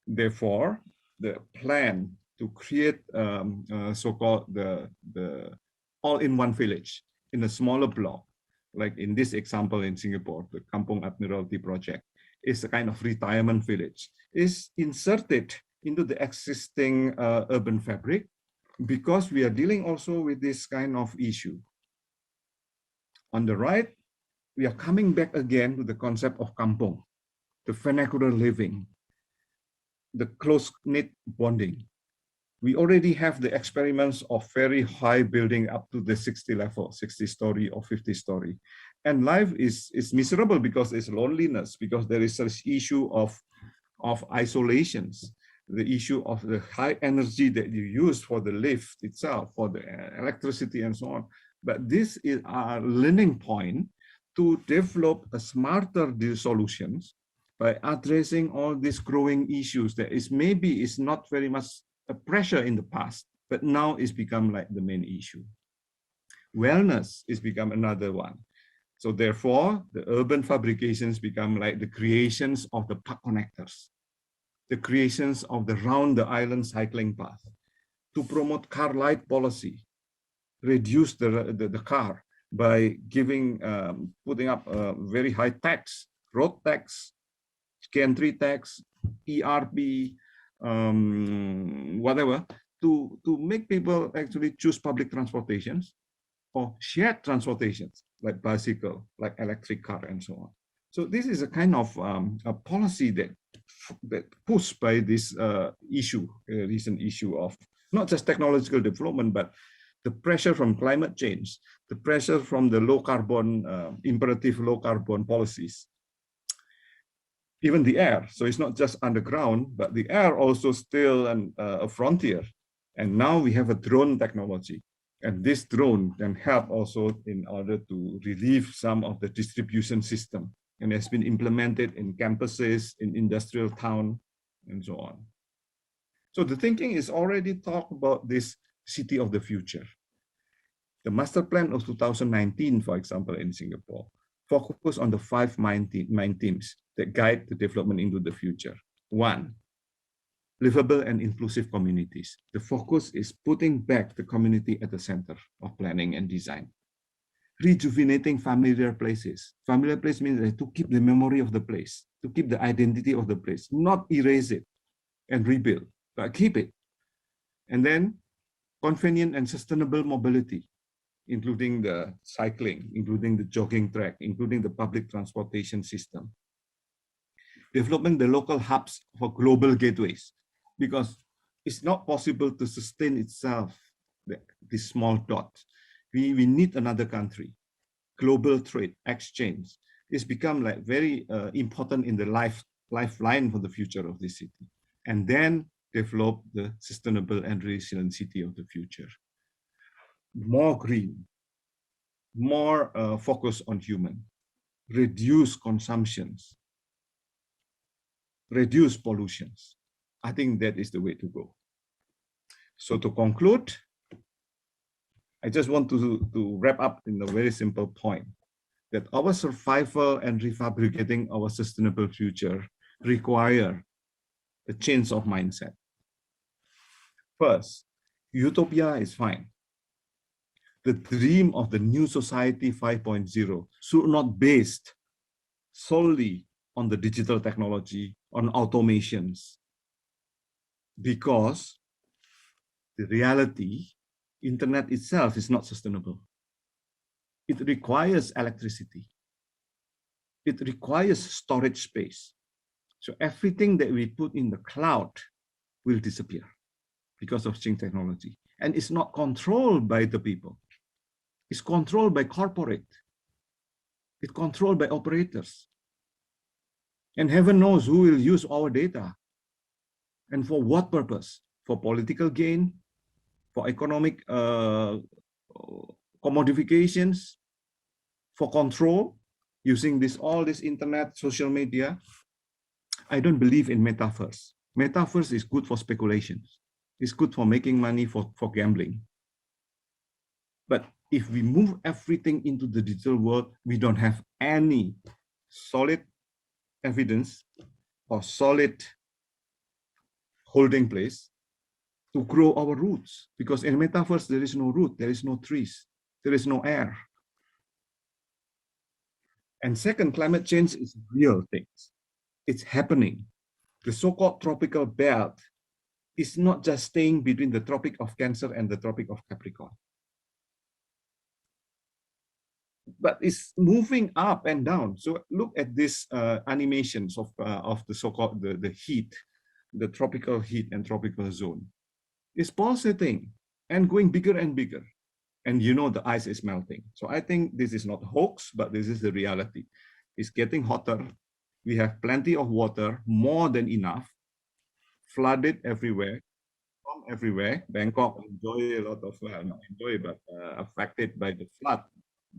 Therefore, the plan to create so-called the all-in-one village in a smaller block, like in this example in Singapore, the Kampung Admiralty project, is a kind of retirement village, is inserted into the existing urban fabric, because we are dealing also with this kind of issue. On the right, we are coming back again to the concept of kampung, the vernacular living, the close-knit bonding. We already have the experiments of very high building up to the 60 level, 60-story or 50-story. And life is miserable because there's loneliness, because there is this issue of isolations, the issue of the high energy that you use for the lift itself, for the electricity and so on. But this is our learning point to develop a smarter solutions by addressing all these growing issues that maybe is not very much a pressure in the past, but now it's become like the main issue. Wellness is become another one. So therefore, the urban fabrications become like the creations of the park connectors, the creations of the round the island cycling path, to promote car light policy, reduce the car by giving, putting up a very high tax, road tax, K3 tax, ERP, whatever, to make people actually choose public transportations or shared transportations like bicycle, like electric car, and so on. So this is a kind of a policy that pushed by this recent issue of not just technological development, but the pressure from climate change, the pressure from the low carbon, imperative low carbon policies. Even the air, so it's not just underground, but the air also still a frontier. And now we have a drone technology. And this drone can help also in order to relieve some of the distribution system. And it's been implemented in campuses, in industrial town, and so on. So the thinking is already talk about this city of the future. The master plan of 2019, for example, in Singapore, focus on the 5 main themes that guide the development into the future. 1, livable and inclusive communities. The focus is putting back the community at the center of planning and design. Rejuvenating familiar places. Familiar place means to keep the memory of the place, to keep the identity of the place, not erase it and rebuild, but keep it. And then convenient and sustainable mobility, including the cycling, including the jogging track, including the public transportation system. Developing the local hubs for global gateways, because it's not possible to sustain itself, this small dot. We need another country. Global trade, exchange. It's become like very important in the lifeline for the future of this city. And then develop the sustainable and resilient city of the future. More green, more focus on human, reduce consumptions, reduce pollutions. I think that is the way to go. So to conclude, I just want to wrap up in a very simple point that our survival and refabricating our sustainable future require a change of mindset. First, utopia is fine. The dream of the new society 5.0 should not be based solely on the digital technology, on automations, because the reality, internet itself is not sustainable. It requires electricity. It requires storage space. So everything that we put in the cloud will disappear because of change technology. And it's not controlled by the people. It's controlled by corporate. It's controlled by operators. And heaven knows who will use our data. And for what purpose? For political gain, for economic commodifications, for control, using all this internet, social media. I don't believe in metaverse. Metaverse is good for speculations. It's good for making money for gambling. But if we move everything into the digital world, we don't have any solid evidence or solid holding place to grow our roots. Because in metaverse, there is no root, there is no trees, there is no air. And second, climate change is real things. It's happening. The so-called tropical belt is not just staying between the Tropic of Cancer and the Tropic of Capricorn, but it's moving up and down. So look at these animations of the so-called the heat, the tropical heat and tropical zone. It's pulsating and going bigger and bigger. And you know the ice is melting. So I think this is not hoax, but this is the reality. It's getting hotter. We have plenty of water, more than enough, flooded everywhere, from everywhere. Bangkok enjoy a lot of, not enjoy, but affected by the flood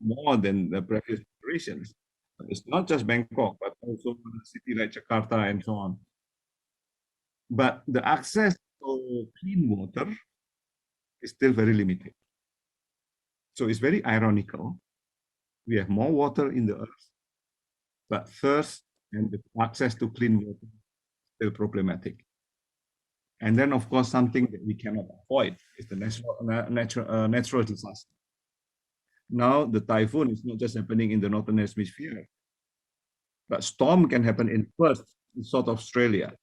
more than the previous generations. It's not just Bangkok, but also a city like Jakarta and so on. But the access to clean water is still very limited. So it's very ironical. We have more water in the earth, but thirst and the access to clean water is still problematic. And then, of course, something that we cannot avoid is the natural disaster. Now, the typhoon is not just happening in the northern hemisphere, but storm can happen in Perth, South Australia.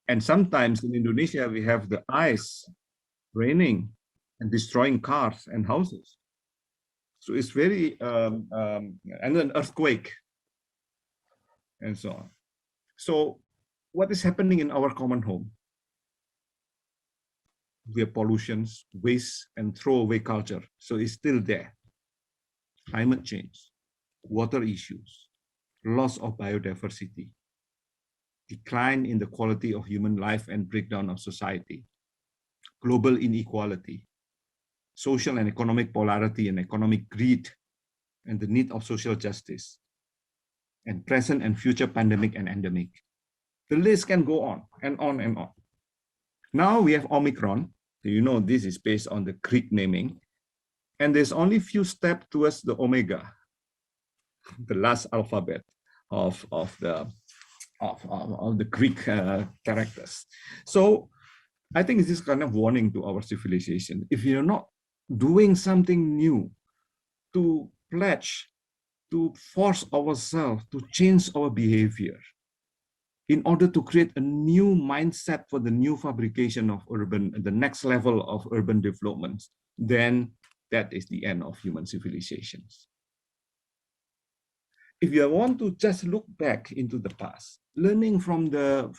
And sometimes in Indonesia, we have the ice raining and destroying cars and houses. So it's very, and an earthquake and so on. So what is happening in our common home? We have pollutions, waste, and throwaway culture. So it's still there. Climate change, water issues, loss of biodiversity, decline in the quality of human life and breakdown of society, global inequality, social and economic polarity and economic greed, and the need of social justice, and present and future pandemic and endemic. The list can go on and on and on. Now we have Omicron. You know, this is based on the Greek naming, and there's only few steps towards the Omega, the last alphabet of the Greek characters. So I think this is kind of warning to our civilization. If you're not doing something new to pledge, to force ourselves to change our behavior in order to create a new mindset for the new fabrication of urban, the next level of urban development, then that is the end of human civilizations. If you want to just look back into the past, learning from the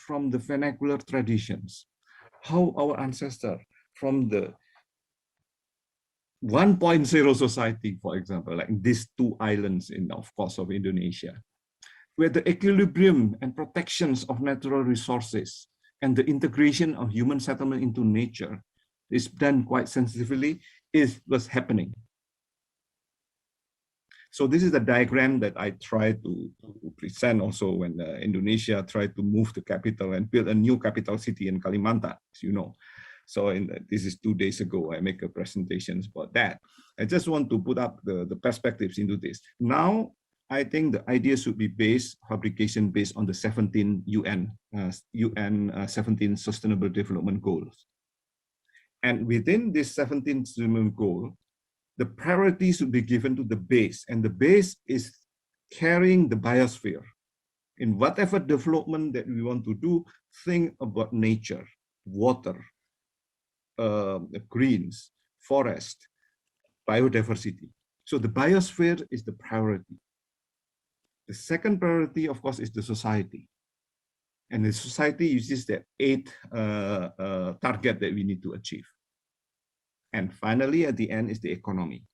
vernacular traditions, how our ancestors from the 1.0 society, for example, like these two islands in, of course, of Indonesia, where the equilibrium and protections of natural resources and the integration of human settlement into nature is done quite sensitively, is what's happening. So this is the diagram that I try to present also when Indonesia tried to move the capital and build a new capital city in Kalimantan, as you know. So this is 2 days ago, I make a presentation about that. I just want to put up the perspectives into this. Now, I think the idea should be fabrication based on the 17 UN 17 Sustainable Development Goals. And within this 17 Sustainable Goal, the priority should be given to the base, and the base is carrying the biosphere. In whatever development that we want to do, think about nature, water, greens, forest, biodiversity. So the biosphere is the priority. The second priority, of course, is the society. And the society uses the 8 target that we need to achieve. And finally, at the end is the economy.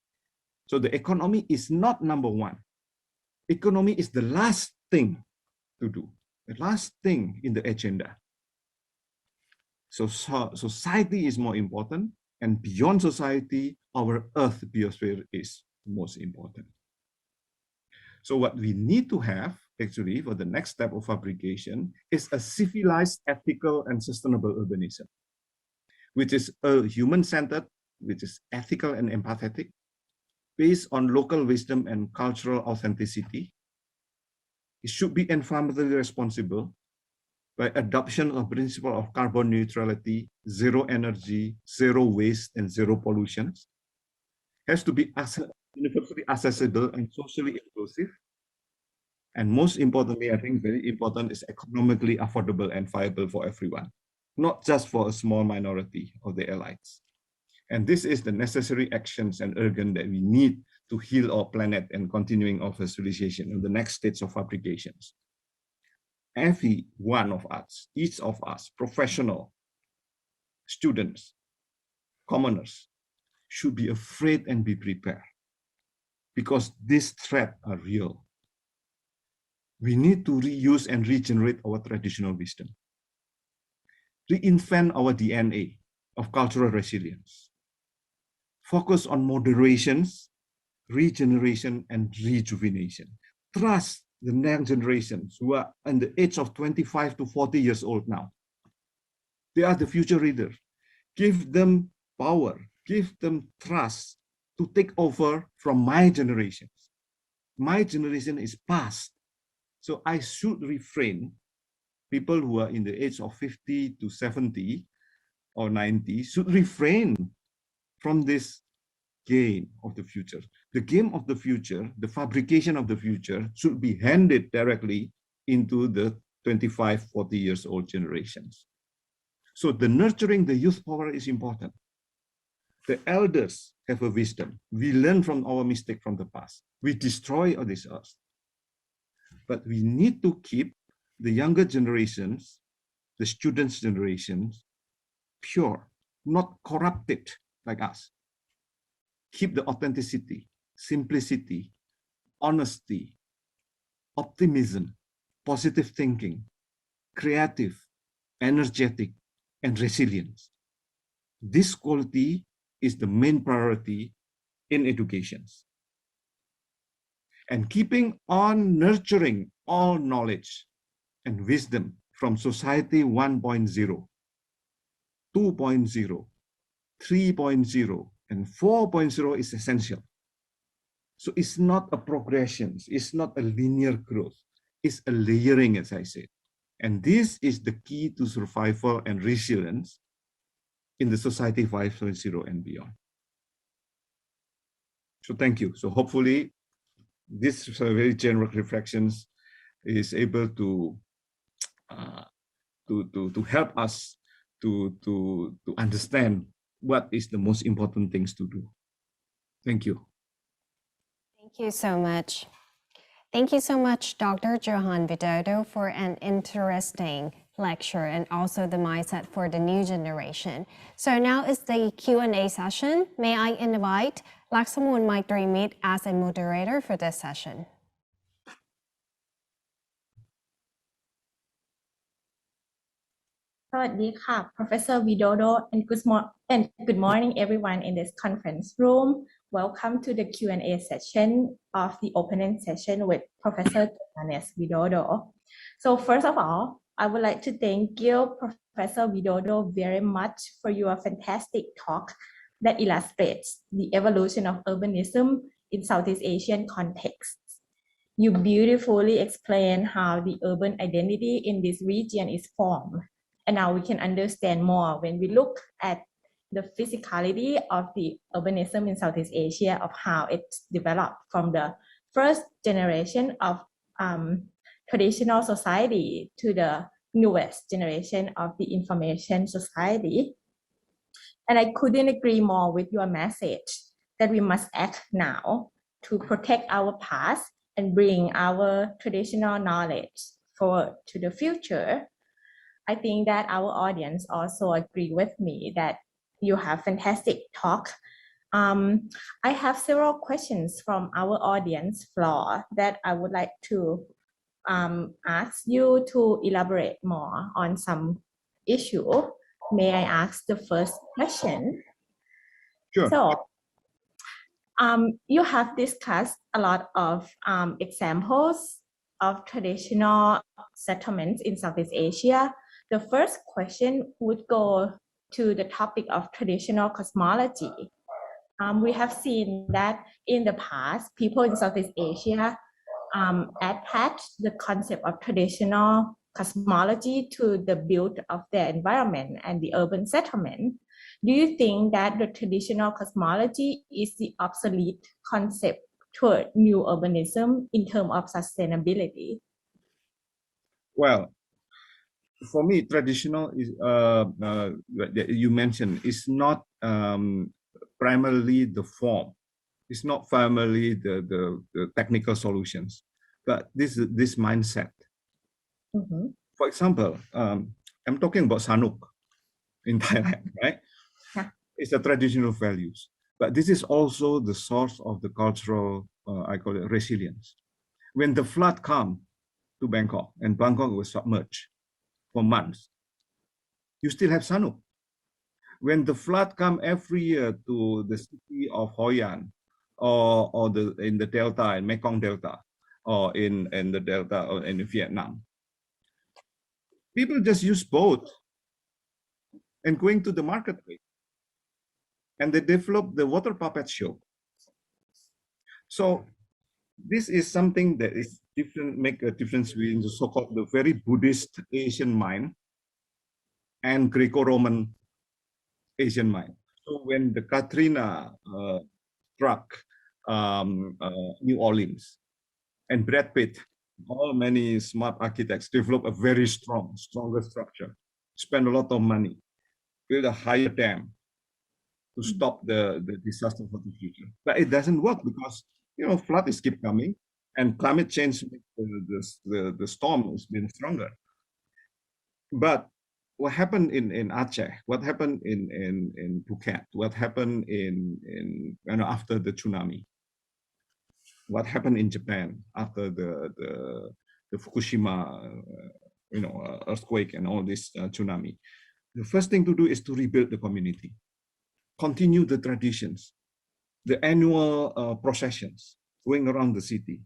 So the economy is not number one. Economy is the last thing to do, the last thing in the agenda. So society is more important, and beyond society, our Earth biosphere is most important. So what we need to have, actually, for the next step of fabrication is a civilized, ethical, and sustainable urbanism, which is human-centered, which is ethical and empathetic, based on local wisdom and cultural authenticity. It should be environmentally responsible by adoption of principle of carbon neutrality, zero energy, zero waste, and zero pollution. Has to be universally accessible and socially inclusive. And most importantly, I think very important, is economically affordable and viable for everyone, not just for a small minority of the elites. And this is the necessary actions and urgent that we need to heal our planet and continuing of civilization in the next states of fabrications. Every one of us, each of us, professional, students, commoners, should be afraid and be prepared, because these threats are real. We need to reuse and regenerate our traditional wisdom, reinvent our DNA of cultural resilience, focus on moderations, regeneration, and rejuvenation. Trust the next generations who are in the age of 25 to 40 years old now. They are the future leaders. Give them power, give them trust to take over from my generations. My generation is past. So I should refrain. People who are in the age of 50 to 70 or 90 should refrain from this game of the future. The game of the future, the fabrication of the future, should be handed directly into the 25, 40 years old generations. So the nurturing the youth power is important. The elders have a wisdom. We learn from our mistake from the past. We destroy all this earth. But we need to keep the younger generations, the students' generations, pure, not corrupted like us. Keep the authenticity, simplicity, honesty, optimism, positive thinking, creative, energetic, and resilience. This quality is the main priority in education. And keeping on nurturing all knowledge and wisdom from society 1.0, 2.0, 3.0, and 4.0 is essential. So it's not a progression, it's not a linear growth, it's a layering, as I said. And this is the key to survival and resilience in the society 5.0 and beyond. So thank you. So hopefully this very general reflections is able to help us to understand what is the most important things to do. Thank you. Thank you so much. Thank you so much, Dr. Johannes Widodo, for an interesting lecture and also the mindset for the new generation. So now is the Q&A session. May I invite Laksamun Maitri Meet as a moderator for this session. Professor Widodo, and good morning everyone in this conference room. Welcome to the Q&A session of the opening session with Professor Johannes Widodo. So first of all, I would like to thank you, Professor Widodo, very much for your fantastic talk that illustrates the evolution of urbanism in Southeast Asian context. You beautifully explain how the urban identity in this region is formed. And now we can understand more when we look at the physicality of the urbanism in Southeast Asia, of how it's developed from the first generation of traditional society to the newest generation of the information society. And I couldn't agree more with your message that we must act now to protect our past and bring our traditional knowledge forward to the future. I think that our audience also agree with me that you have fantastic talk. I have several questions from our audience floor that I would like to ask you to elaborate more on some issue. May I ask the first question? Sure. So, you have discussed a lot of examples of traditional settlements in Southeast Asia. The first question would go to the topic of traditional cosmology. We have seen that in the past, people in Southeast Asia attach the concept of traditional cosmology to the build of their environment and the urban settlement. Do you think that the traditional cosmology is the obsolete concept toward new urbanism in terms of sustainability? Well, for me, traditional is you mentioned is not primarily the form. It's not primarily the technical solutions, but this mindset. Mm-hmm. For example, I'm talking about Sanuk in Thailand, right? Yeah. It's the traditional values, but this is also the source of the cultural, I call it resilience. When the flood come to Bangkok and Bangkok was submerged for months, you still have Sanuk. When the flood come every year to the city of Hoi An or in the Delta, in Mekong Delta, or in the Delta or in Vietnam, people just use boat and going to the marketplace. And they develop the water puppet show. So this is something that is different, make a difference between the so-called the very Buddhist Asian mind and Greco-Roman Asian mind. So when the Katrina struck New Orleans and Brad Pitt many smart architects develop a very stronger structure, spend a lot of money, build a higher dam to stop the disaster for the future. But it doesn't work because, floods keep coming and climate change, the storm has been stronger. But what happened in Aceh, what happened in Phuket, what happened in after the tsunami, what happened in Japan after the Fukushima earthquake and all this tsunami, the first thing to do is to rebuild the community, continue the traditions, the annual processions going around the city,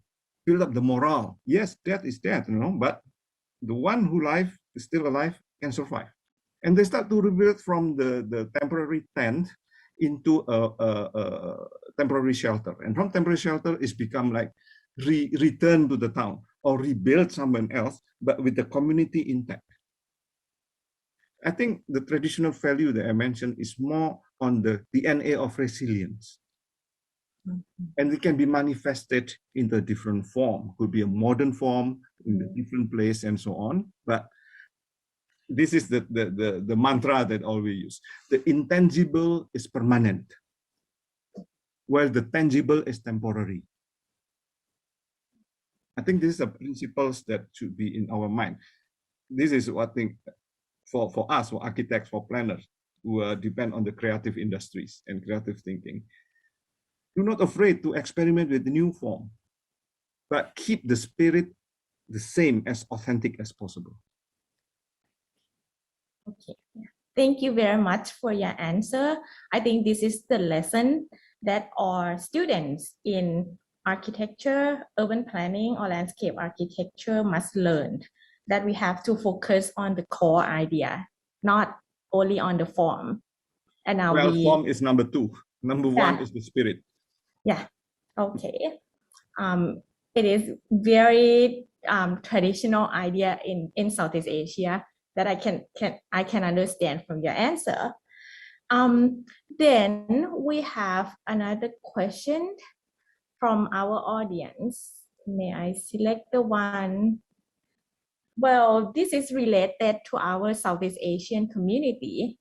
build up the morale. Yes, death is death, but the one who is still alive can survive. And they start to rebuild from the temporary tent into a temporary shelter. And from temporary shelter, it's become like return to the town or rebuild somewhere else, but with the community intact. I think the traditional value that I mentioned is more on the DNA of resilience. And it can be manifested in the different form. Could be a modern form in a different place and so on. But this is the mantra that all we use. The intangible is permanent, while the tangible is temporary. I think these are principles that should be in our mind. This is what I think for us, for architects, for planners, who depend on the creative industries and creative thinking. Do not afraid to experiment with the new form, but keep the spirit the same, as authentic as possible. Okay, thank you very much for your answer. I think this is the lesson that our students in architecture, urban planning, or landscape architecture must learn, that we have to focus on the core idea, not only on the form. And now form is number two. Number one is the spirit. Yeah. Okay. It is very traditional idea in Southeast Asia that I can understand from your answer. Then we have another question from our audience. May I select the one? Well, this is related to our Southeast Asian community.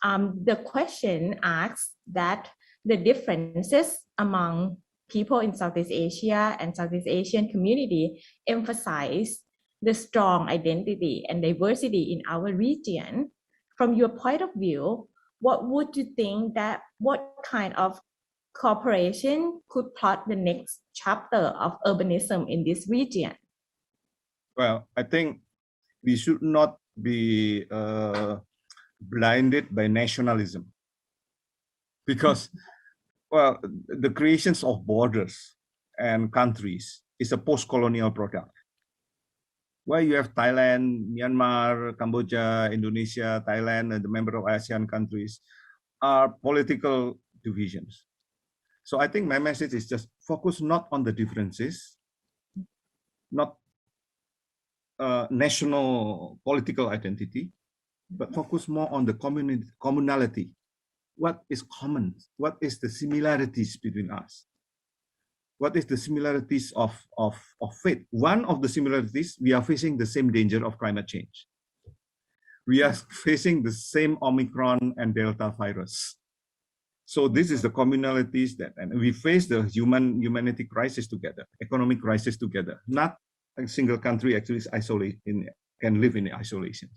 The question asks that the differences among people in Southeast Asia and Southeast Asian community emphasize the strong identity and diversity in our region. From your point of view, what would you think that what kind of cooperation could plot the next chapter of urbanism in this region? Well, I think we should not be blinded by nationalism, because the creations of borders and countries is a post-colonial product. Why you have Thailand, Myanmar, Cambodia, Indonesia, Thailand, and the member of ASEAN countries are political divisions. So I think my message is just focus not on the differences, not national political identity, but focus more on the communality. What is common? What is the similarities between us? What is the similarities of faith? One of the similarities, we are facing the same danger of climate change. We are facing the same Omicron and Delta virus. So this is the communalities and we face the humanity crisis together, economic crisis together. Not a single country actually is can live in isolation.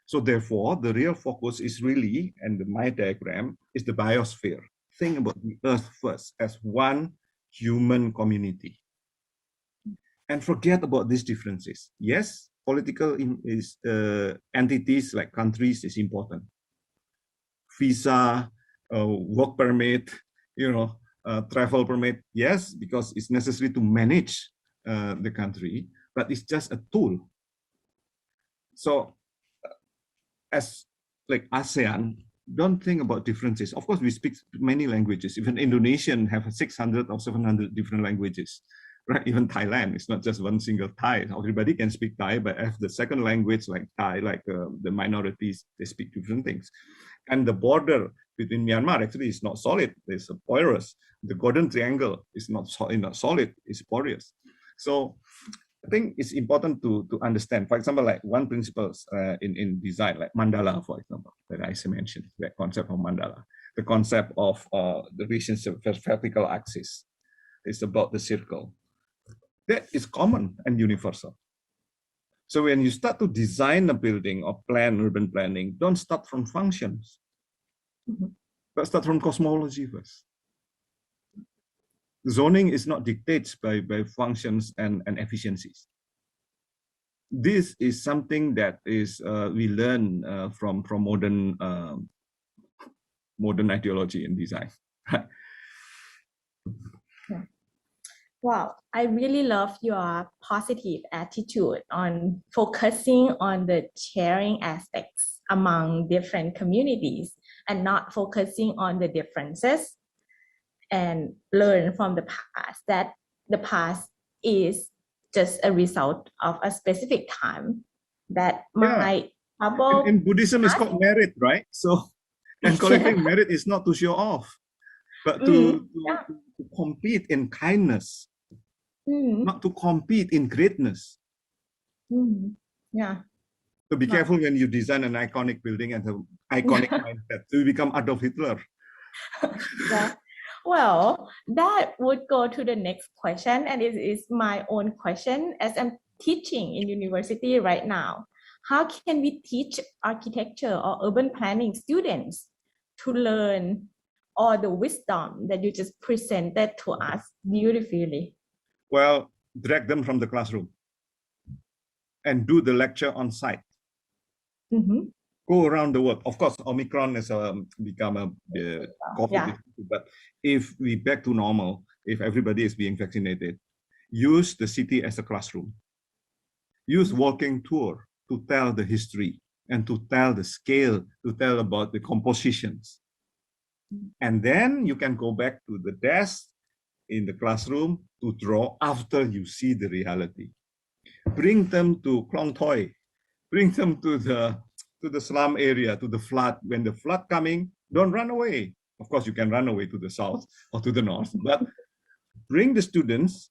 So therefore, the real focus is really, and my diagram is the biosphere. Think about the Earth first as one human community, and forget about these differences. Yes, political entities like countries is important. Visa, work permit, travel permit. Yes, because it's necessary to manage the country, but it's just a tool. So, as like ASEAN, don't think about differences. Of course, we speak many languages. Even Indonesian have 600 or 700 different languages, right? Even Thailand, it's not just one single Thai. Everybody can speak Thai, but if the second language like Thai, like the minorities, they speak different things. And the border between Myanmar actually is not solid. It's porous. The Golden Triangle is not solid. It's porous. So I think it's important to understand, for example, like one principle in design, like mandala, for example, that I mentioned, that concept of mandala, the concept of the relationship vertical axis is about the circle. That is common and universal. So when you start to design a building or plan urban planning, don't start from functions, but start from cosmology first. Zoning is not dictated by functions and efficiencies. This is something that is we learn from modern ideology in design. Wow, I really love your positive attitude on focusing on the sharing aspects among different communities and not focusing on the differences, and learn from the past that the past is just a result of a specific time that might trouble. In Buddhism, it's called merit, right? So, and collecting merit is not to show off, but to compete in kindness, not to compete in greatness. Yeah. So be careful when you design an iconic building and an iconic mindset. So you become Adolf Hitler. Yeah. Well, that would go to the next question, and it is my own question as I'm teaching in university right now. How can we teach architecture or urban planning students to learn all the wisdom that you just presented to us beautifully? Well, drag them from the classroom and do the lecture on site. Go around the world. Of course, Omicron has become a COVID, but if we back to normal, if everybody is being vaccinated, use the city as a classroom. Use walking tour to tell the history and to tell the scale, to tell about the compositions. And then you can go back to the desk in the classroom to draw after you see the reality. Bring them to Klong Toi, bring them to the slum area, to the flood. When the flood coming, don't run away. Of course, you can run away to the south or to the north, but bring the students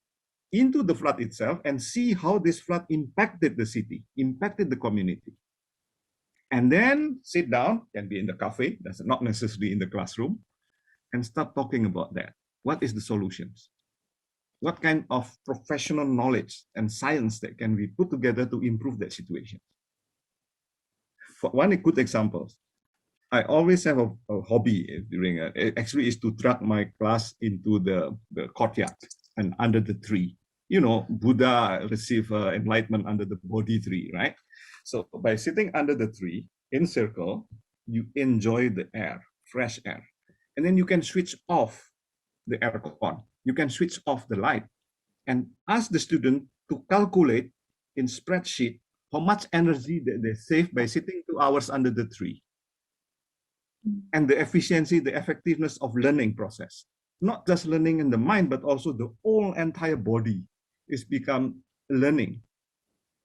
into the flood itself and see how this flood impacted the city, impacted the community. And then sit down, can be in the cafe, that's not necessarily in the classroom, and start talking about that. What is the solutions? What kind of professional knowledge and science that can we put together to improve that situation? For one good example, I always have a hobby during actually is to drag my class into the courtyard and under the tree. You know, Buddha received enlightenment under the Bodhi tree, right? So by sitting under the tree in circle, you enjoy the air, fresh air, and then you can switch off the aircon. You can switch off the light and ask the student to calculate in spreadsheet how much energy they save by sitting 2 hours under the tree. And the efficiency, the effectiveness of learning process. Not just learning in the mind, but also the whole entire body is become learning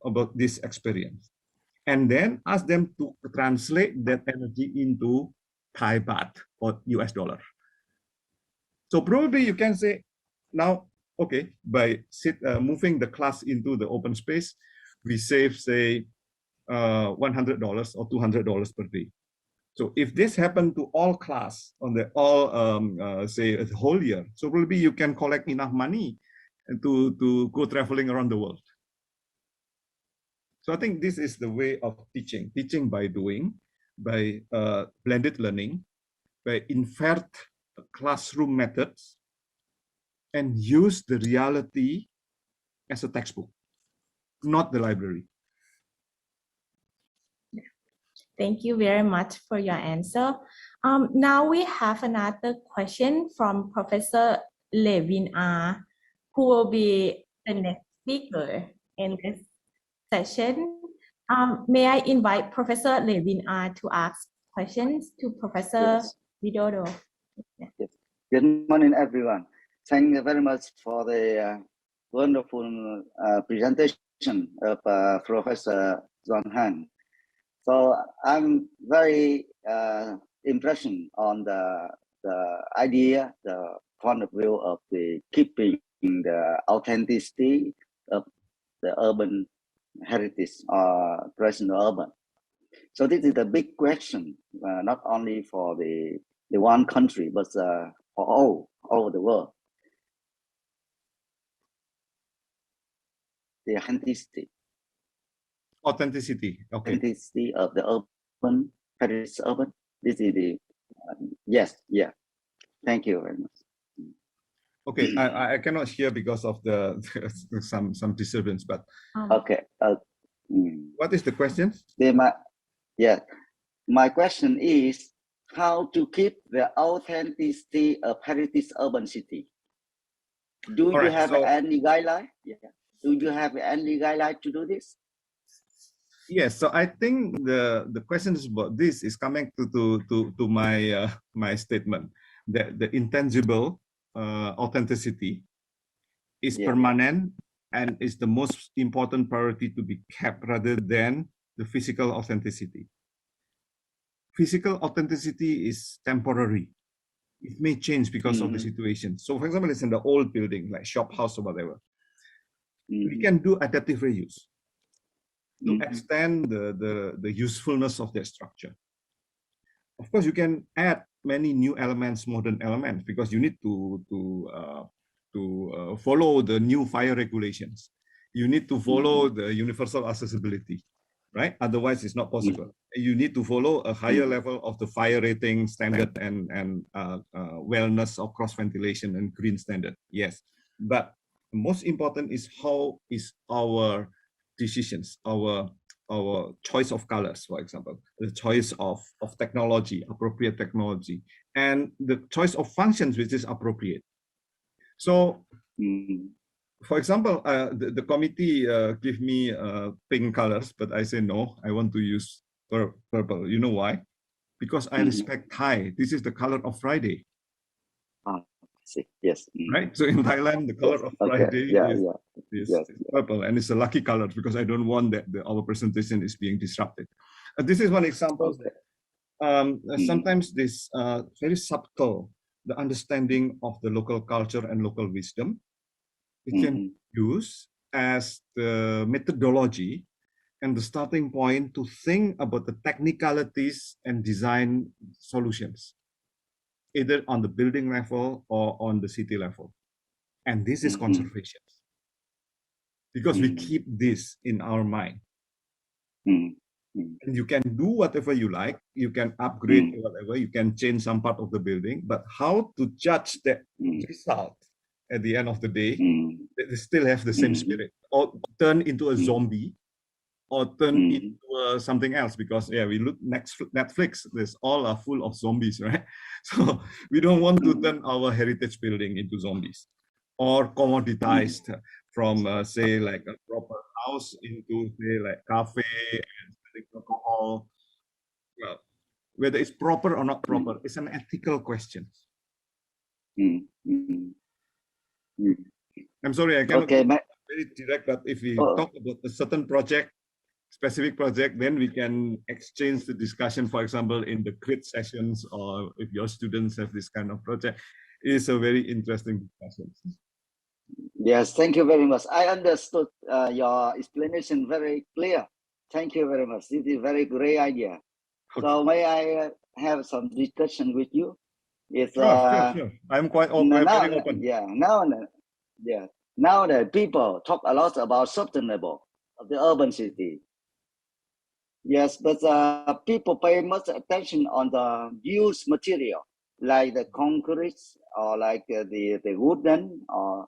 about this experience. And then ask them to translate that energy into Thai baht or US dollar. So probably you can say, now, okay, by moving the class into the open space, we save, say, $100 or $200 per day. So if this happened to all class on the say a whole year, so probably you can collect enough money to go traveling around the world. So I think this is the way of teaching by doing, by blended learning, by invert classroom methods, and use the reality as a textbook, not the library. Thank you very much for your answer. Now we have another question from Professor Levin R, who will be the next speaker in this session. May I invite Professor Levin R to ask questions to Professor Widodo? Yes. Good morning, everyone. Thank you very much for the wonderful presentation of Professor Johannes. So I'm very impressed on the idea, the point of view of the keeping the authenticity of the urban heritage or traditional urban. So this is the big question, not only for the one country, but for all over the world. The authenticity. Authenticity. Okay. Authenticity of the urban heritage urban. This is the yes, yeah. Thank you very much. Okay, I cannot hear because of the some disturbance, but okay. What is the question? My question is how to keep the authenticity of heritage urban city. Do you have any guideline? Yeah. Do you have any guideline to do this? Yes, so I think the questions about this is coming to my my statement that the intangible authenticity is permanent and is the most important priority to be kept rather than the physical authenticity. Physical authenticity is temporary. It may change because of the situation. So for example, it's in the old building, like shop house or whatever. We can do adaptive reuse to extend the usefulness of that structure. Of course, you can add many new elements, modern elements, because you need to follow the new fire regulations. You need to follow the universal accessibility, right? Otherwise, it's not possible. You need to follow a higher level of the fire rating standard and wellness of cross ventilation and green standard. Yes, but the most important is how is our decisions, our choice of colors, for example, the choice of technology, appropriate technology, and the choice of functions which is appropriate. So, for example, the committee give me pink colors, but I say no, I want to use purple. You know why? Because I respect Thai. This is the color of Friday. Yes. Right. So in Thailand, the color of Friday is purple, and it's a lucky color because I don't want that our presentation is being disrupted. This is one example. Sometimes this very subtle, the understanding of the local culture and local wisdom, it can be used as the methodology and the starting point to think about the technicalities and design solutions, either on the building level or on the city level. And this is conservation. Because we keep this in our mind. And you can do whatever you like, you can upgrade whatever, you can change some part of the building, but how to judge the result at the end of the day, they still have the same spirit, or turn into a zombie, or turn into something else, because we look Netflix, there's all are full of zombies, right? So we don't want to turn our heritage building into zombies, or commoditized from say like a proper house into say like cafe and selling alcohol. Well, whether it's proper or not proper, it's an ethical question. I'm sorry, I cannot be very direct, but if we talk about a certain project, specific project, then we can exchange the discussion, for example, in the crit sessions, or if your students have this kind of project. It's a very interesting discussion. Yes, thank you very much. I understood your explanation very clear. Thank you very much. This is a very great idea. Okay. So may I have some discussion with you? It's, sure. I'm quite open. Very open. Now that people talk a lot about sustainable of the urban city. Yes, but people pay much attention on the used material, like the concrete or like the wooden or.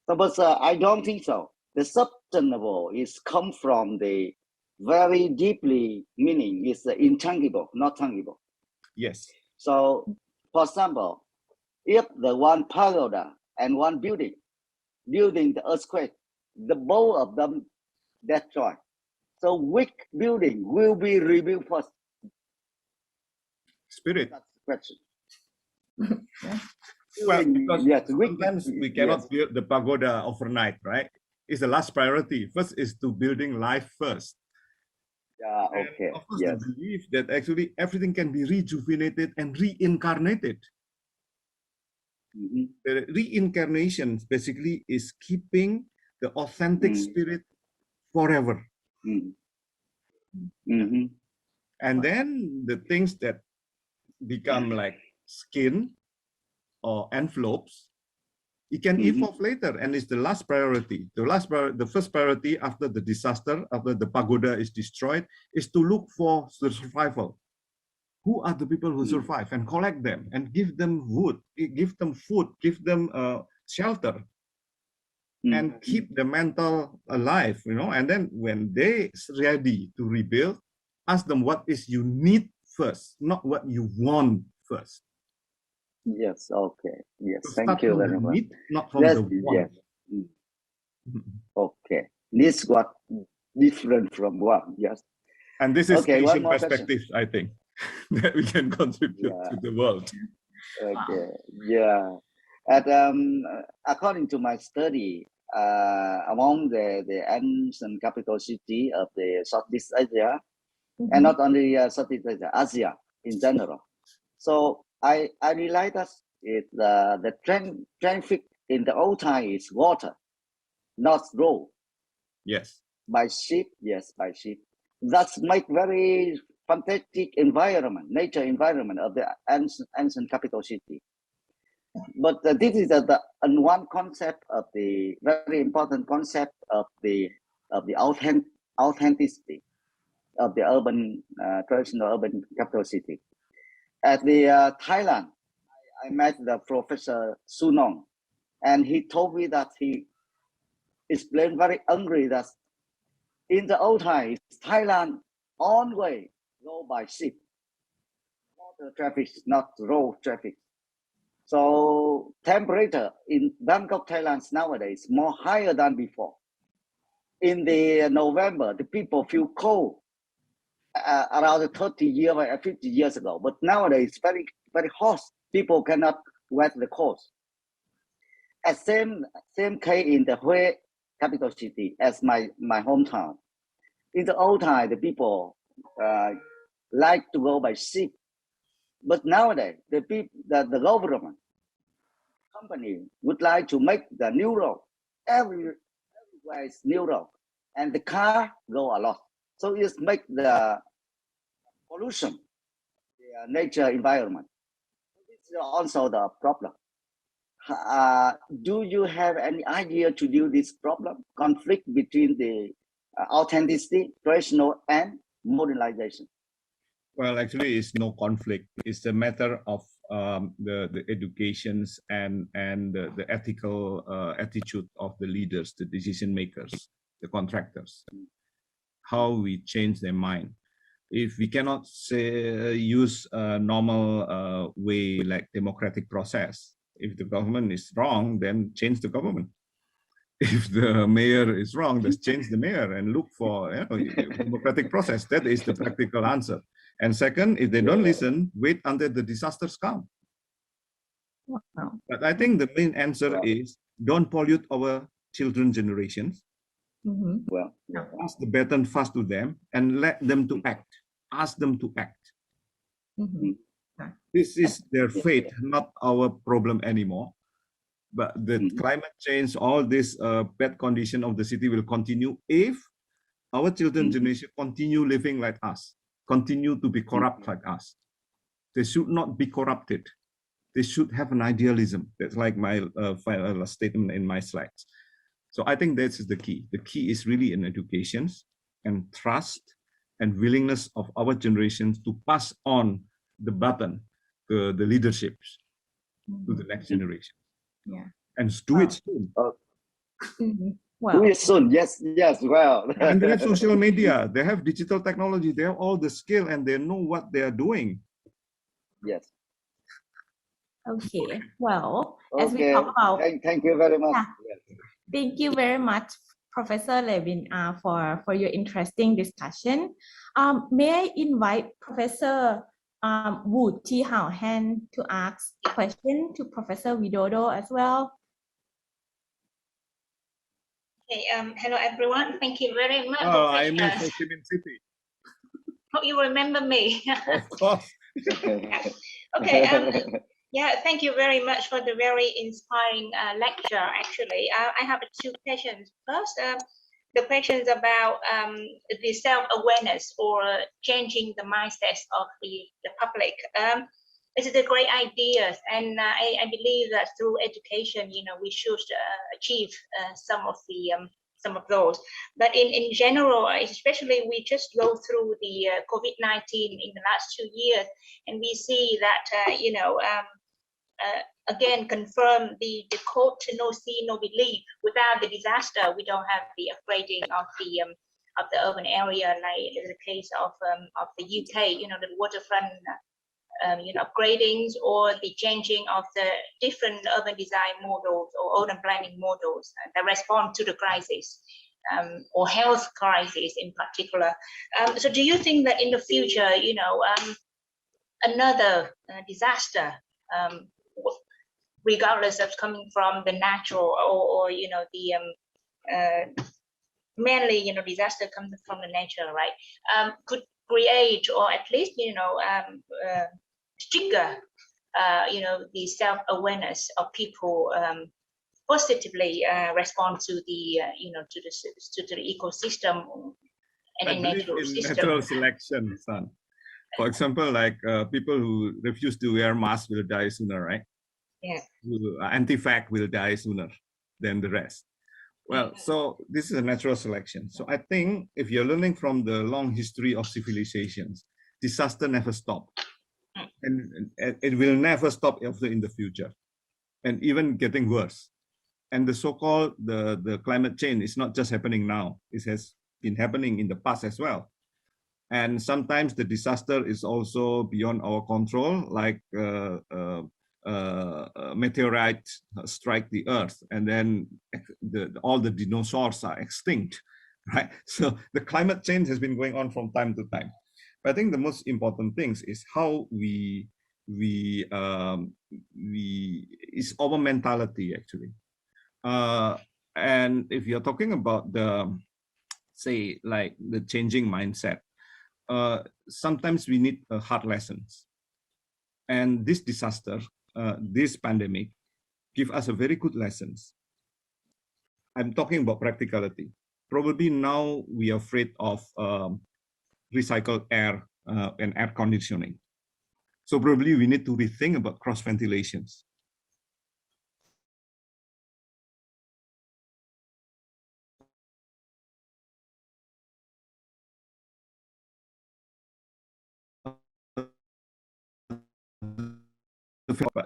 But I don't think so. The sustainable is come from the very deeply meaning is intangible, not tangible. Yes. So, for example, if the one pagoda and one building during the earthquake, the both of them destroyed. So which building will be rebuilt first? Spirit. That's the question. Well, because sometimes we cannot build the pagoda overnight, right? It's the last priority. First is to building life first. Yeah, okay. And of course, the belief that actually everything can be rejuvenated and reincarnated. The reincarnation basically is keeping the authentic spirit forever. Mm-hmm. And then the things that become like skin or envelopes, it can evolve later, and it's the last priority. The first priority after the disaster, after the pagoda is destroyed, is to look for the survival. Who are the people who survive, and collect them and give them wood, give them food, give them shelter, and keep the mental alive, you know. And then when they ready to rebuild, ask them what is you need first, not what you want first. Yes, okay. Yes, So thank start you from very the much. need, not from Yes, the want. yes. Okay. This what different from what? Yes. And this is Okay, one Asian more perspective, I think, that we can contribute to the world. Okay. Yeah. And according to my study, among the ancient capital city of the Southeast Asia, and not only Southeast Asia, Asia in general. So I realized that the traffic in the old time is water, not road. Yes. By ship, yes, by ship. That's make very fantastic environment, nature environment of the ancient capital city. But this is the one concept of the very important concept of the authenticity of the urban traditional urban capital city. At the Thailand, I met the Professor Sunong, and he told me that he explained very angry that in the old times, Thailand always go by ship. Water traffic, not road traffic. So temperature in Bangkok, Thailand nowadays more higher than before. In the November, the people feel cold around 30 years or 50 years ago. But nowadays it's very, very hot. People cannot wear the clothes. At same case in the Hue capital city as my hometown. In the old time, the people like to go by ship, but nowadays the government company would like to make the new road. Everywhere is new road, and the car go a lot. So it make the pollution, the nature environment. This is also the problem. Do you have any idea to deal with this problem? Conflict between the authenticity, traditional, and modernization. Well, actually, it's no conflict. It's a matter of the educations and the ethical attitude of the leaders, the decision makers, the contractors. How we change their mind. If we cannot say use a normal way like democratic process, if the government is wrong, then change the government. If the mayor is wrong, let's change the mayor and look for democratic process. That is the practical answer. And second, if they don't listen, wait until the disasters come. Wow. But I think the main answer is don't pollute our children's generations. Well, Pass the baton fast to them and let them to act. Ask them to act. This is their fate, not our problem anymore. But the climate change, all this bad condition of the city will continue if our children's generation continue living like us, continue to be corrupt like us. They should not be corrupted. They should have an idealism. That's like my final statement in my slides. So I think this is the key. The key is really in education and trust and willingness of our generations to pass on the baton, the leaderships to the next generation. Yeah. And do it soon. Wow. do it soon. Yes, well. And they have social media, they have digital technology, they have all the skill and they know what they are doing. Yes. Okay. Well, as we Okay. talk about Thank you very much. thank you very much, Professor Levin, for your interesting discussion. May I invite Professor Wu Chi Hao Han to ask a question to Professor Widodo as well? Okay, hello everyone. Thank you very much. Oh, I miss Ho Chi Minh City. Hope you remember me. Of course. Okay. Yeah, thank you very much for the very inspiring lecture. Actually, I have two questions. First, the questions about the self-awareness or changing the mindsets of the public. This is a great idea, and I believe that through education, we should achieve some of those. But in general, especially we just go through the COVID-19 in the last 2 years, and we see that again confirm the quote "no see, no believe." Without the disaster, we don't have the upgrading of the urban area, like in the case of the UK. The waterfront. Upgradings or the changing of the different urban design models or urban planning models that respond to the crisis or health crisis in particular. So do you think that in the future, another disaster, regardless of coming from the natural or mainly, disaster comes from the nature, right? Could create or at least, trigger, the self-awareness of people positively respond to the, to the ecosystem and a natural system. Natural selection, son. For example, like people who refuse to wear masks will die sooner, right? Yeah. Anti-fact will die sooner than the rest. Well, so this is a natural selection. So I think if you're learning from the long history of civilizations, disaster never stopped. And it will never stop also in the future, and even getting worse. And the so-called the climate change is not just happening now; it has been happening in the past as well. And sometimes the disaster is also beyond our control, like meteorite strike the Earth, and then all the dinosaurs are extinct, right? So the climate change has been going on from time to time. But I think the most important things is how we is our mentality actually. And if you're talking about the, say, like the changing mindset, sometimes we need hard lessons. And this disaster, this pandemic, give us a very good lessons. I'm talking about practicality. Probably now we are afraid of recycled air and air conditioning. So probably we need to rethink about cross ventilations.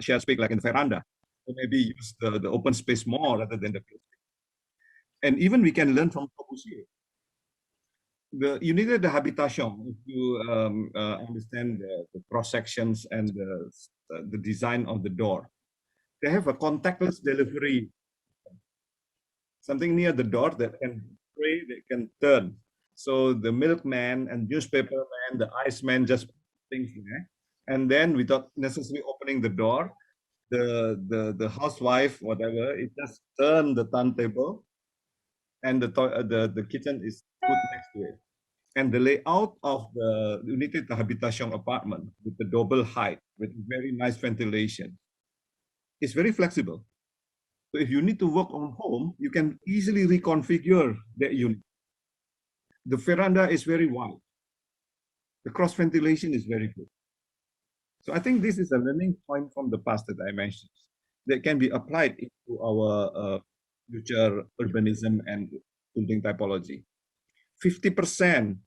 Share space like in the veranda, or maybe use the open space more rather than the closed space. And even we can learn from Corbusier. The unité de habitation, if you understand the cross sections and the design of the door, they have a contactless delivery, something near the door that can spray, that can turn. So the milkman and newspaper man, the iceman just put things there, and then without necessarily opening the door, the housewife, whatever, it just turn the turntable, and the kitchen is put next to it. And the layout of the unité de habitation apartment with the double height, with very nice ventilation, is very flexible. So if you need to work on home, you can easily reconfigure that unit. The veranda is very wide. The cross ventilation is very good. So I think this is a learning point from the past that I mentioned that can be applied into our future urbanism and building typology. 50%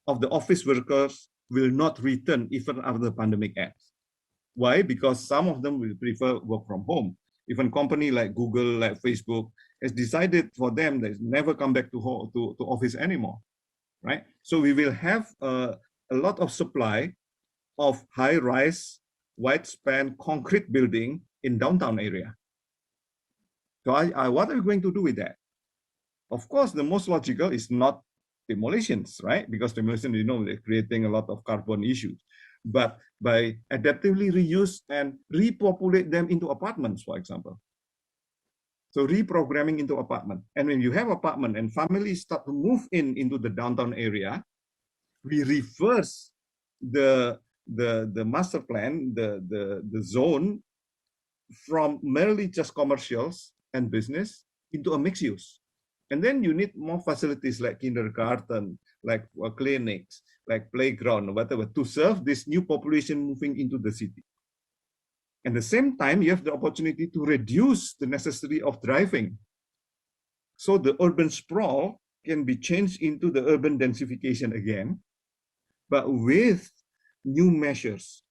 of the office workers will not return even after the pandemic ends. Why? Because some of them will prefer work from home. Even company like Google, like Facebook, has decided for them that never come back to office anymore, right? So we will have a lot of supply of high-rise, wide-span concrete building in downtown area. So what are we going to do with that? Of course, the most logical is not demolitions, right? Because demolition, they're creating a lot of carbon issues. But by adaptively reuse and repopulate them into apartments, for example. So reprogramming into apartment. And when you have apartment and families start to move into the downtown area, we reverse the master plan, the zone from merely just commercials and business into a mixed use. And then you need more facilities like kindergarten, like clinics, like playground, whatever, to serve this new population moving into the city. At the same time, you have the opportunity to reduce the necessity of driving. So the urban sprawl can be changed into the urban densification again, but with new measures,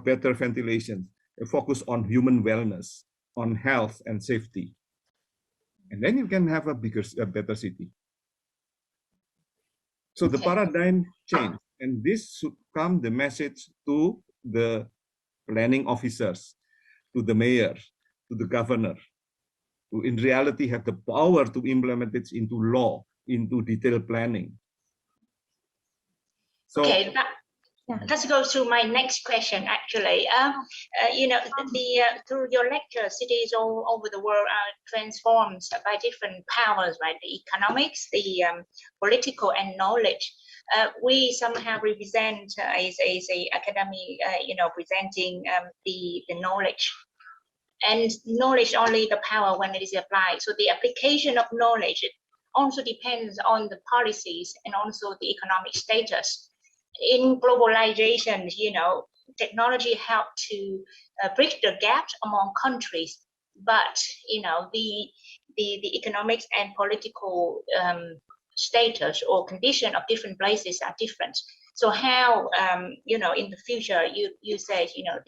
better ventilation, a focus on human wellness, on health and safety. And then you can have a better city. So the paradigm change, and this should come the message to the planning officers, to the mayor, to the governor, who in reality have the power to implement it into law, into detailed planning. So, okay, let's go to my next question. Actually, you know, through your lecture, cities all over the world are transformed by different powers, right? The economics, the political, and knowledge. We somehow represent as a academy, you know, presenting the knowledge. And knowledge only the power when it is applied. So the application of knowledge also depends on the policies and also the economic status. In globalization, you know, technology helped to bridge the gaps among countries, but you know, the economics and political status or condition of different places are different. So how, you know, in the future, you said, you know,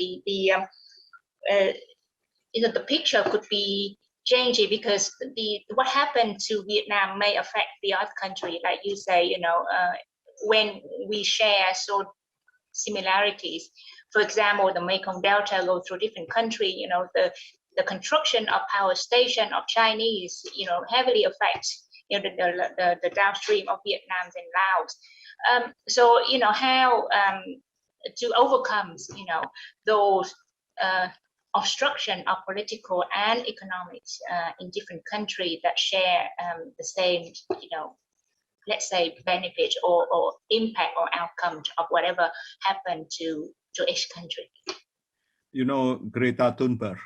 you know, the picture could be changing because what happened to Vietnam may affect the other country, like you say, you know, when we share so similarities. For example, the Mekong Delta go through different countries, you know, the construction of power station of Chinese, you know, heavily affects, you know, the downstream of Vietnam and Laos. So, you know, how to overcome, you know, those obstruction of political and economics in different countries that share the same, you know, let's say benefit or impact or outcome of whatever happened to each country. You know, Greta Thunberg.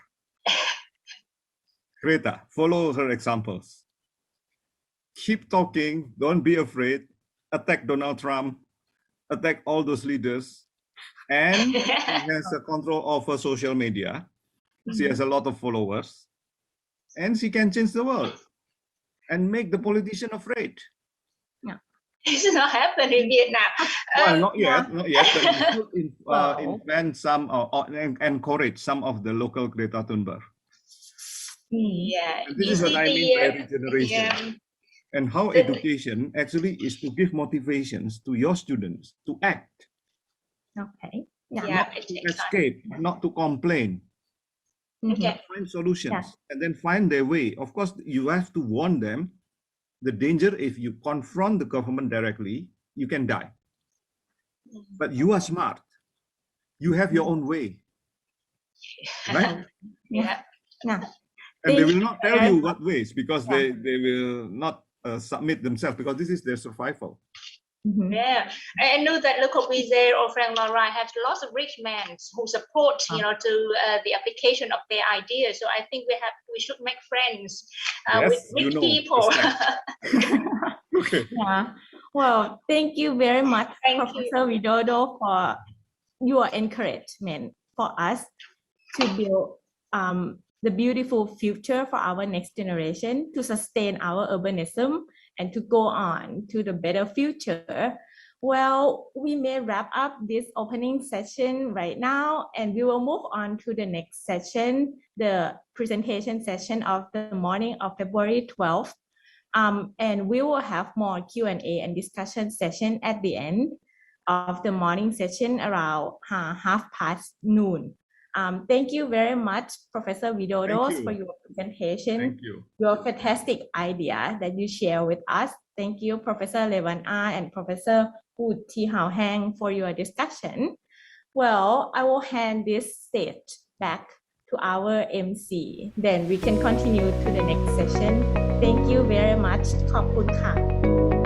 Greta, follow her examples. Keep talking, don't be afraid, attack Donald Trump, attack all those leaders, and she has a control over social media. She has a lot of followers, and she can change the world and make the politician afraid. Yeah. It's not happening in Vietnam. Well, not yet, not yet. But we should invent some or encourage some of the local Greta Thunberg. Yeah, And this is what I mean by regeneration. And how education actually is to give motivations to your students to act. Okay. Not to escape, not to complain. Okay. Find solutions and then find their way. Of course, you have to warn them. The danger, if you confront the government directly, you can die. But you are smart. You have your own way. Right? Yeah. And they will not tell you what ways because they will not submit themselves because this is their survival. Yeah, I know that Le Corbusier or Frank Lloyd Wright have lots of rich men who support, you know, to the application of their ideas. So I think we should make friends with rich people. Okay. Yeah. Well, thank you very much, Professor Widodo, for your encouragement for us to build the beautiful future for our next generation, to sustain our urbanism and to go on to the better future. Well, we may wrap up this opening session right now, and we will move on to the next session, the presentation session of the morning of February 12th. And we will have more Q&A and discussion session at the end of the morning session around 12:30. Thank you very much, Professor Widodo, for your presentation. Thank you. Your fantastic idea that you share with us. Thank you, Professor Levan A and Professor Hu Thi Hao Hang for your discussion. Well, I will hand this stage back to our MC. Then we can continue to the next session. Thank you very much. ขอบคุณค่ะ